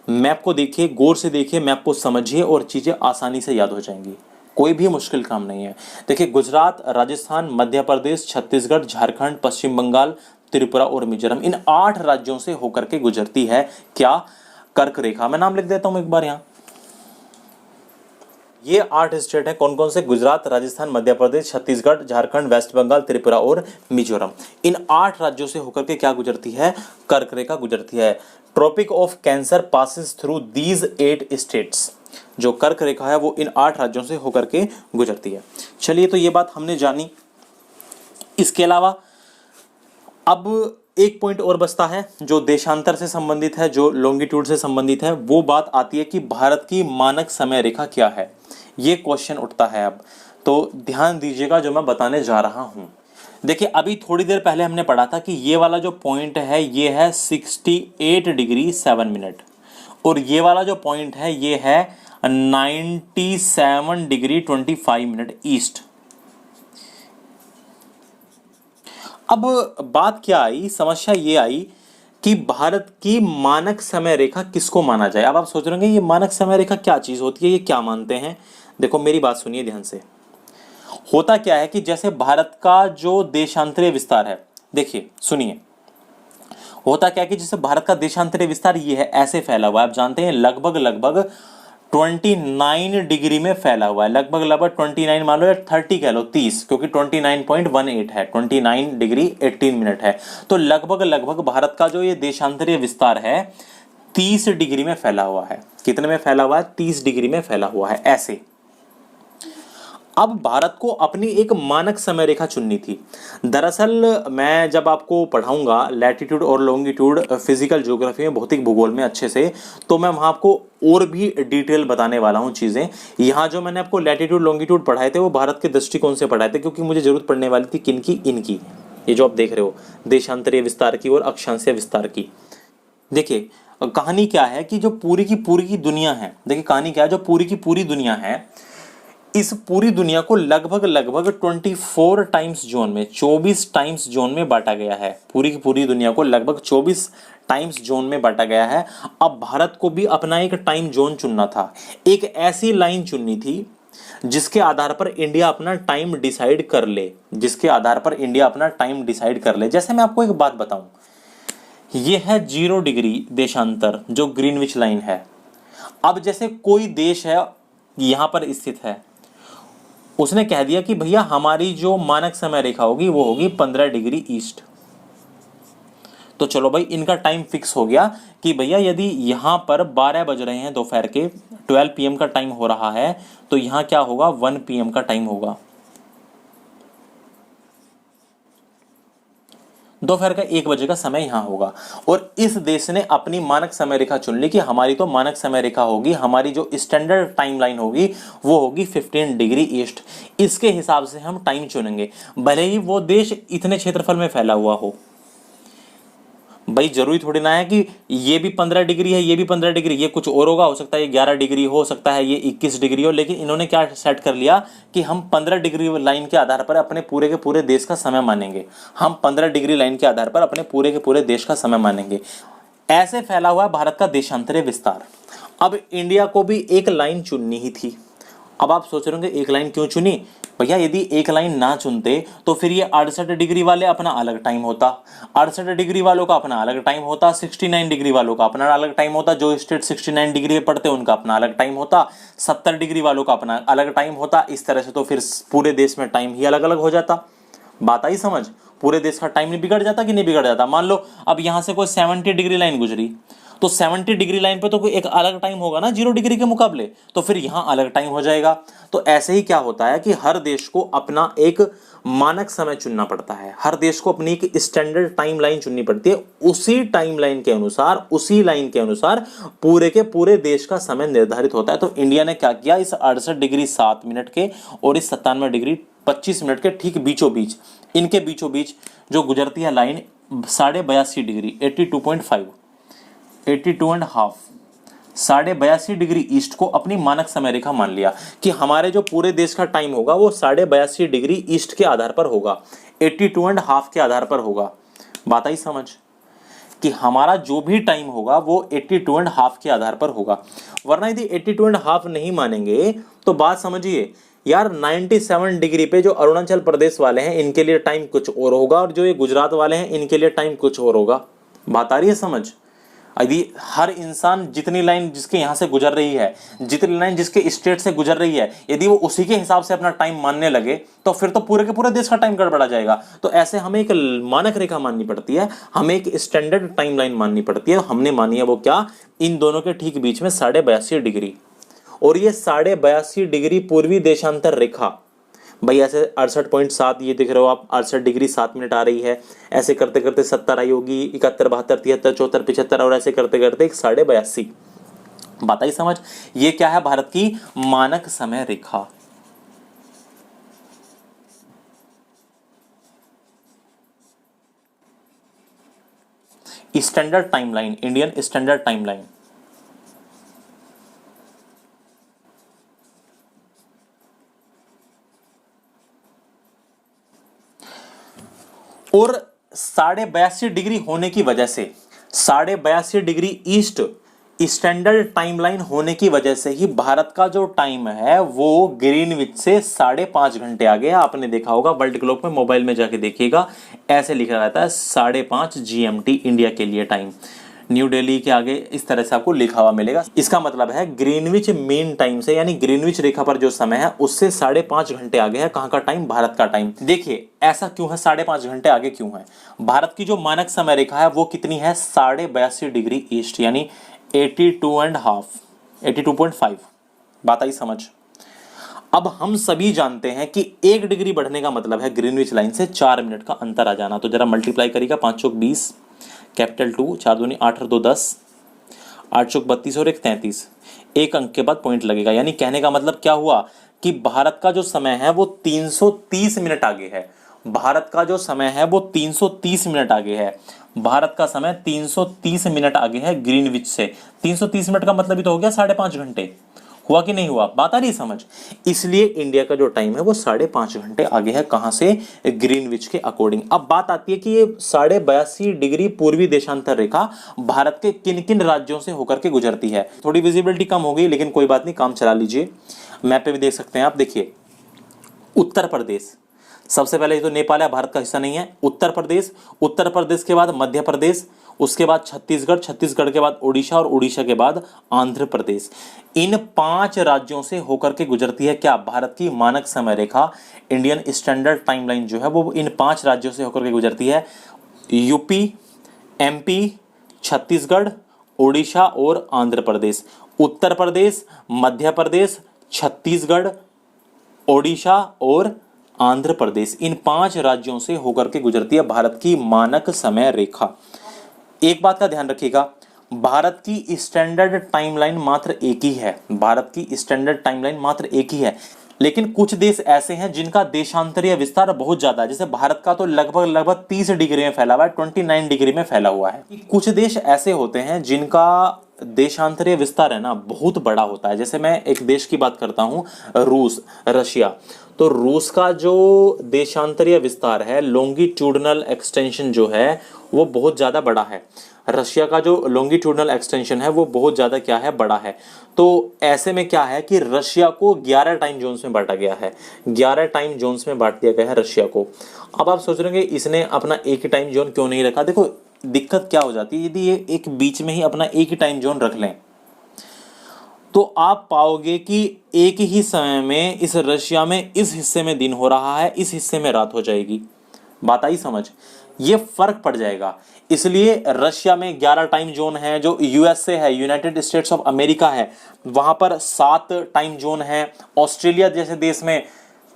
मैप को देखिए, गौर से देखिए, मैप को समझिए और चीज़ें आसानी से याद हो जाएंगी। कोई भी मुश्किल काम नहीं है। देखिए, गुजरात, राजस्थान, मध्य प्रदेश, छत्तीसगढ़, झारखंड, पश्चिम बंगाल, त्रिपुरा और मिजोरम, इन 8 राज्यों से होकर के गुजरती है क्या? कर्क रेखा। मैं नाम लिख देता हूं एक बार यहां। ये 8 स्टेट है, कौन कौन से? गुजरात, राजस्थान, मध्य प्रदेश, छत्तीसगढ़, झारखंड, वेस्ट बंगाल, त्रिपुरा और मिजोरम। इन 8 राज्यों से होकर के क्या गुजरती है? कर्क रेखा गुजरती है। Tropic of Cancer passes through these 8 states. जो कर्क रेखा है वो इन 8 राज्यों से होकर के गुजरती है। चलिए, तो ये बात हमने जानी। इसके अलावा अब एक पॉइंट और बचता है जो देशांतर से संबंधित है, जो लॉन्गिट्यूड से संबंधित है। वो बात आती है कि भारत की मानक समय रेखा क्या है। ये क्वेश्चन उठता है अब, तो ध्यान दीजिएगा जो मैं बताने जा रहा हूं। देखिए, अभी थोड़ी देर पहले हमने पढ़ा था कि ये वाला जो पॉइंट है ये है 68 डिग्री 7 मिनट, और ये वाला जो पॉइंट है ये है 97 डिग्री 25 मिनट ईस्ट। अब बात क्या आई, समस्या ये आई कि भारत की मानक समय रेखा किसको माना जाए। अब आप सोच रहे होंगे ये मानक समय रेखा क्या चीज होती है, ये क्या मानते हैं। देखो मेरी बात सुनिए ध्यान से। होता क्या है कि जैसे भारत का जो देशांतरीय विस्तार है, देखिए सुनिए, होता क्या है कि जैसे भारत का देशांतरीय विस्तार ये है, ऐसे फैला हुआ है। आप जानते हैं लगभग 29 डिग्री में फैला हुआ है। लगभग 29 मान लो या 30 कह लो, 30, क्योंकि 29.18 है, 29 डिग्री 18 मिनट है। तो लगभग भारत का जो ये देशांतरीय विस्तार है 30 डिग्री में फैला हुआ है। कितने में फैला हुआ है? 30 डिग्री में फैला हुआ है, ऐसे। अब भारत को अपनी एक मानक समय रेखा चुननी थी। दरअसल मैं जब आपको पढ़ाऊंगा लैटिट्यूड और लॉन्गिट्यूड फिजिकल ज्योग्राफी में, भौतिक भूगोल में अच्छे से, तो मैं वहां आपको और भी डिटेल बताने वाला हूं चीजें। यहाँ जो मैंने आपको लैटिट्यूड लॉन्गिट्यूड पढ़ाए थे वो भारत के दृष्टिकोण से पढ़ाए थे, क्योंकि मुझे जरूरत पड़ने वाली थी किनकी? इनकी। ये जो आप देख रहे हो देशांतरीय विस्तार की और अक्षांशीय विस्तार की। देखिए कहानी क्या है कि जो पूरी की पूरी दुनिया है, देखिए कहानी क्या है, जो पूरी की पूरी दुनिया है, इस पूरी दुनिया को लगभग 24 टाइम्स जोन में, 24 टाइम्स जोन में बांटा गया है। पूरी की पूरी दुनिया को लगभग 24 टाइम्स जोन में बांटा गया है। अब भारत को भी अपना एक टाइम जोन चुनना था, एक ऐसी लाइन चुननी थी जिसके आधार पर इंडिया अपना टाइम डिसाइड कर ले, जिसके आधार पर इंडिया अपना टाइम डिसाइड कर ले। जैसे मैं आपको एक बात बताऊं, यह है 0 डिग्री देशांतर जो ग्रीनविच लाइन है। अब जैसे कोई देश है यहां पर स्थित है, उसने कह दिया कि भैया हमारी जो मानक समय रेखा होगी वो होगी 15 डिग्री ईस्ट। तो चलो भाई, इनका टाइम फिक्स हो गया कि भैया यदि यहां पर 12 बज रहे हैं दोपहर के, 12 PM का टाइम हो रहा है, तो यहां क्या होगा? 1 PM का टाइम होगा। दोपहर का 1 बजे का समय यहां होगा। और इस देश ने अपनी मानक समय रेखा चुन ली कि हमारी तो मानक समय रेखा होगी, हमारी जो स्टैंडर्ड टाइम लाइन होगी वो होगी 15 डिग्री ईस्ट। इसके हिसाब से हम टाइम चुनेंगे, भले ही वो देश इतने क्षेत्रफल में फैला हुआ हो। भाई जरूरी थोड़ी ना है कि ये भी 15 डिग्री है, ये भी 15 डिग्री, ये कुछ और होगा, हो सकता है ये 11 डिग्री हो सकता है, ये 21 डिग्री हो। लेकिन इन्होंने क्या सेट कर लिया कि हम 15 डिग्री लाइन के आधार पर अपने पूरे के पूरे देश का समय मानेंगे। हम 15 डिग्री लाइन के आधार पर अपने पूरे के पूरे देश का समय मानेंगे। ऐसे फैला हुआ है भारत का देशांतरीय विस्तार। अब इंडिया को भी एक लाइन चुननी ही थी। अब आप सोच रहे होंगे एक लाइन क्यों चुनी? भैया यदि एक लाइन ना चुनते तो फिर ये 68 डिग्री वाले अपना अलग टाइम होता, 68 डिग्री वालों का अपना अलग टाइम होता, 69 डिग्री वालों का अपना अलग टाइम होता, जो स्टेट 69 डिग्री में पढ़ते उनका अपना अलग टाइम होता, 70 डिग्री वालों का अपना अलग टाइम होता। इस तरह से तो फिर पूरे देश में टाइम ही अलग अलग हो जाता। बात आई समझ? पूरे देश का टाइम नहीं बिगड़ जाता कि नहीं बिगड़ जाता? मान लो अब यहां से कोई 70 डिग्री लाइन गुजरी, तो 70 डिग्री लाइन पे तो कोई एक अलग टाइम होगा ना 0 डिग्री के मुकाबले, तो फिर यहां अलग टाइम हो जाएगा। तो ऐसे ही क्या होता है कि हर देश को अपना एक मानक समय चुनना पड़ता है, हर देश को अपनी एक स्टैंडर्ड टाइम लाइन चुननी पड़ती है। उसी टाइम लाइन के अनुसार, उसी लाइन के अनुसार पूरे के पूरे देश का समय निर्धारित होता है। तो इंडिया ने क्या किया, इस 68 डिग्री 7 मिनट के और इस 97 डिग्री 25 मिनट के ठीक बीचों बीच, इनके बीचों बीच जो गुजरती है लाइन 82.5 डिग्री 82.5 82.5 82.5 डिग्री ईस्ट को अपनी मानक समय रेखा मान लिया कि हमारे जो पूरे देश का टाइम होगा वो 82.5 डिग्री ईस्ट के आधार पर होगा, 82.5 के आधार पर होगा। बात आई समझ? कि हमारा जो भी टाइम होगा वो 82.5 के आधार पर होगा। वरना यदि 82.5 नहीं मानेंगे तो बात समझिए यार, 97 डिग्री पे जो अरुणाचल प्रदेश वाले हैं इनके लिए टाइम कुछ और होगा, और जो ये गुजरात वाले हैं इनके लिए टाइम कुछ और होगा। बात आ रही है समझ? यदि हर इंसान जितनी लाइन जिसके यहाँ से गुजर रही है, जितनी लाइन जिसके स्टेट से गुजर रही है, यदि वो उसी के हिसाब से अपना टाइम मानने लगे तो फिर तो पूरे के पूरे देश का टाइम गड़बड़ा जाएगा। तो ऐसे हमें एक मानक रेखा माननी पड़ती है, हमें एक स्टैंडर्ड टाइम लाइन माननी पड़ती है। हमने मानी है वो क्या, इन दोनों के ठीक बीच में 82.5 डिग्री, और ये 82.5 डिग्री पूर्वी देशांतर रेखा भाई ऐसे 68.7 ये दिख रहे हो आप, 68 डिग्री 7 मिनट आ रही है। ऐसे करते करते 70 आई होगी, 71, 72, 73, 74, 75, और ऐसे करते करते एक 82.5। बात आई समझ? ये क्या है, भारत की मानक समय रेखा। Standard timeline, Indian standard timeline. और 82.5 डिग्री होने की वजह से, 82.5 डिग्री ईस्ट स्टैंडर्ड टाइमलाइन होने की वजह से ही भारत का जो टाइम है वो ग्रीनविच से 5.5 घंटे आगे है। आपने देखा होगा वर्ल्ड क्लॉक में, मोबाइल में जाके देखिएगा, ऐसे लिखा रहता है 5.5 GMT इंडिया के लिए टाइम। न्यू दिल्ली के आगे इस तरह से आपको लिखा हुआ मिलेगा। इसका मतलब है ग्रीनविच मीन टाइम से, यानी ग्रीनविच रेखा पर जो समय है उससे 5.5 घंटे आगे है। कहां का टाइम? भारत का टाइम। देखिए ऐसा क्यों है, 5.5 घंटे आगे क्यों है? भारत की जो मानक समय रेखा है वो कितनी है, 82.5 डिग्री ईस्ट, यानी 82.5 82.5। बात आई समझ? अब हम सभी जानते हैं कि 1 डिग्री बढ़ने का मतलब है ग्रीनविच लाइन से 4 मिनट का अंतर आ जाना। तो जरा मल्टीप्लाई करिएगा, 5 चौक 20, कैपिटल 2, 4 दूनी 8 और 2 10, 8 चौक 32 और 1 33। एक अंक के बाद पॉइंट लगेगा। यानी कहने का मतलब क्या हुआ कि भारत का जो समय है वो 330 मिनट आगे है। भारत का जो समय है वो 330 मिनट आगे है। भारत का समय 330 मिनट आगे है ग्रीनविच से। 330 मिनट का मतलब ही तो हो गया 5.5 घंटे। हुआ कि नहीं हुआ? बात आ रही समझ? इसलिए इंडिया का जो टाइम है वो 5.5 घंटे आगे है। कहां से? ग्रीनविच के अकॉर्डिंग। अब बात आती है कि ये 82.5 डिग्री पूर्वी देशांतर रेखा भारत के किन किन राज्यों से होकर के गुजरती है। थोड़ी विजिबिलिटी कम हो गई, लेकिन कोई बात नहीं, काम चला लीजिए। मैप पे भी देख सकते हैं आप। देखिए उत्तर प्रदेश सबसे पहले, ये तो नेपाल है, भारत का हिस्सा नहीं है। उत्तर प्रदेश, उत्तर प्रदेश के बाद मध्य प्रदेश, उसके बाद छत्तीसगढ़, छत्तीसगढ़ के बाद उड़ीसा, और उड़ीसा के बाद आंध्र प्रदेश। इन 5 राज्यों से होकर के गुजरती है क्या? भारत की मानक समय रेखा, इंडियन स्टैंडर्ड टाइमलाइन जो है वो इन 5 राज्यों से होकर के गुजरती है। यूपी, एमपी, छत्तीसगढ़, उड़ीसा और आंध्र प्रदेश। उत्तर प्रदेश, मध्य प्रदेश, छत्तीसगढ़, ओडिशा और आंध्र प्रदेश, इन 5 राज्यों से होकर के गुजरती है भारत की मानक समय रेखा। एक बात का ध्यान रखिएगा, भारत की स्टैंडर्ड टाइमलाइन मात्र एक ही है। भारत की स्टैंडर्ड टाइमलाइन मात्र एक ही है, लेकिन कुछ देश ऐसे हैं जिनका देशांतरीय विस्तार बहुत ज्यादा है। जैसे भारत का तो लगभग 30 डिग्री में फैला हुआ है, 29 डिग्री में फैला हुआ है। कुछ देश ऐसे होते हैं जिनका देशांतरीय विस्तार है ना बहुत बड़ा होता है। जैसे मैं एक देश की बात करता हूं, रूस, रशिया। तो रूस का जो देशांतरीय विस्तार है, लॉन्गिट्यूडनल एक्सटेंशन जो है वो बहुत ज्यादा बड़ा है। रशिया का जो लॉन्गिट्यूडनल एक्सटेंशन है वो बहुत ज़्यादा क्या है, बड़ा है। तो ऐसे में क्या है कि रशिया को 11 टाइम जोन्स में बांटा गया है, 11 टाइम जोन्स में बांट दिया गया है रशिया को। अब आप सोच रहे होंगे इसने अपना एक ही टाइम जोन क्यों नहीं रखा। देखो दिक्कत क्या हो जाती है, यदि ये एक बीच में ही अपना एक ही टाइम जोन रख लें तो आप पाओगे कि एक ही समय में इस रशिया में इस हिस्से में दिन हो रहा है, इस हिस्से में रात हो जाएगी। बात आई समझ, ये फर्क पड़ जाएगा। इसलिए रशिया में 11 टाइम जोन है, जो यूएसए है, यूनाइटेड स्टेट्स ऑफ अमेरिका है, वहां पर 7 टाइम जोन है, ऑस्ट्रेलिया जैसे देश में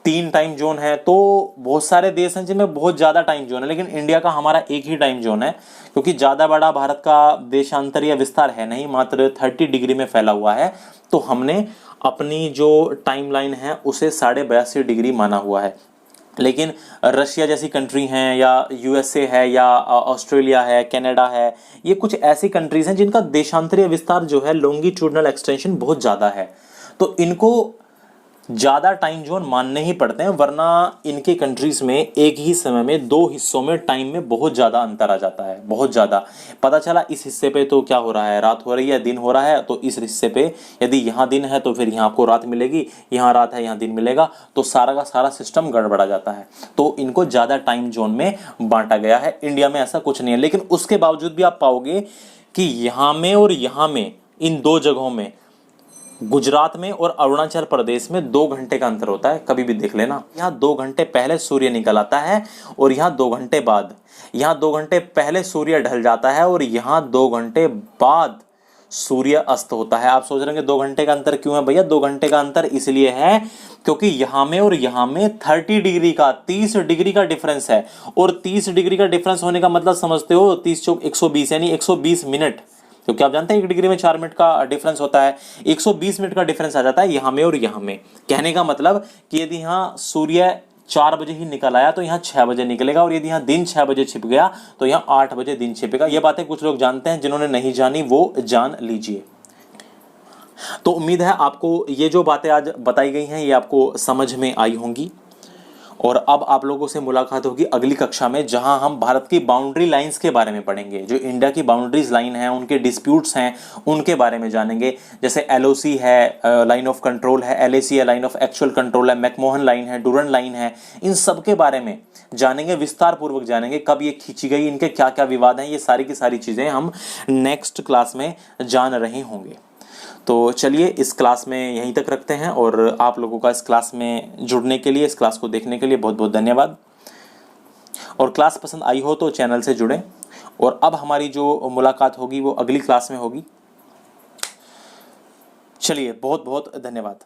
3 टाइम जोन है। तो बहुत सारे देश हैं जिनमें बहुत ज़्यादा टाइम जोन है, लेकिन इंडिया का हमारा एक ही टाइम जोन है, क्योंकि ज़्यादा बड़ा भारत का देशांतर या विस्तार है नहीं, मात्र 30 डिग्री में फैला हुआ है। तो हमने अपनी जो टाइमलाइन है उसे 82.5 डिग्री माना हुआ है। लेकिन रशिया जैसी कंट्री हैं, या यूएसए है, या ऑस्ट्रेलिया है, कनाडा है, ये कुछ ऐसी कंट्रीज हैं जिनका देशांतरीय विस्तार जो है, लॉन्गिट्यूडनल एक्सटेंशन बहुत ज़्यादा है। तो इनको ज़्यादा टाइम जोन मानने ही पड़ते हैं, वरना इनके कंट्रीज में एक ही समय में 2 हिस्सों में टाइम में बहुत ज़्यादा अंतर आ जाता है, बहुत ज़्यादा। पता चला इस हिस्से पे तो क्या हो रहा है, रात हो रही है, दिन हो रहा है, तो इस हिस्से पे यदि यहाँ दिन है तो फिर यहाँ आपको रात मिलेगी, यहाँ रात है यहाँ दिन मिलेगा, तो सारा का सारा सिस्टम गड़बड़ा जाता है। तो इनको ज़्यादा टाइम जोन में बांटा गया है। इंडिया में ऐसा कुछ नहीं है, लेकिन उसके बावजूद भी आप पाओगे कि यहाँ में और यहाँ में, इन 2 जगहों में, गुजरात में और अरुणाचल प्रदेश में 2 घंटे का अंतर होता है। कभी भी देख लेना, यहाँ 2 घंटे पहले सूर्य निकल आता है और यहाँ 2 घंटे बाद, यहाँ 2 घंटे पहले सूर्य ढल जाता है और यहाँ 2 घंटे बाद सूर्य अस्त होता है। आप सोच रहे हैं 2 घंटे का अंतर क्यों है भैया? 2 घंटे का अंतर इसलिए है क्योंकि यहाँ में और यहाँ में 30 डिग्री का, 30 डिग्री का डिफरेंस है। और 30 डिग्री का डिफरेंस होने का मतलब समझते हो, 30 चौक 120, यानी 120 मिनट, क्योंकि आप जानते हैं 1 डिग्री में 4 मिनट का डिफरेंस होता है, 120 मिनट का डिफरेंस आ जाता है यहाँ में और यहाँ में। कहने का मतलब कि यदि यहाँ सूर्य 4 बजे ही निकल आया तो यहाँ 6 बजे निकलेगा, और यदि यहाँ दिन 6 बजे छिप गया तो यहाँ 8 बजे दिन छिपेगा। ये बातें कुछ लोग जानते हैं, जिन्होंने नहीं जानी वो जान लीजिए। तो उम्मीद है आपको ये जो बातें आज बताई गई हैं ये आपको समझ में आई होंगी। और अब आप लोगों से मुलाकात होगी अगली कक्षा में, जहां हम भारत की बाउंड्री लाइंस के बारे में पढ़ेंगे। जो इंडिया की बाउंड्रीज लाइन है, उनके डिस्प्यूट्स हैं, उनके बारे में जानेंगे। जैसे एलओसी है, लाइन ऑफ कंट्रोल है, एलएसी है, लाइन ऑफ एक्चुअल कंट्रोल है, मैकमोहन लाइन है, डूरन लाइन है, इन सब के बारे में जानेंगे, विस्तार पूर्वक जानेंगे। कब ये खींची गई, इनके क्या क्या विवाद हैं, ये सारी की सारी चीज़ें हम नेक्स्ट क्लास में जान रहे होंगे। तो चलिए इस क्लास में यहीं तक रखते हैं, और आप लोगों का इस क्लास में जुड़ने के लिए, इस क्लास को देखने के लिए बहुत बहुत धन्यवाद। और क्लास पसंद आई हो तो चैनल से जुड़ें। और अब हमारी जो मुलाकात होगी वो अगली क्लास में होगी। चलिए बहुत बहुत धन्यवाद।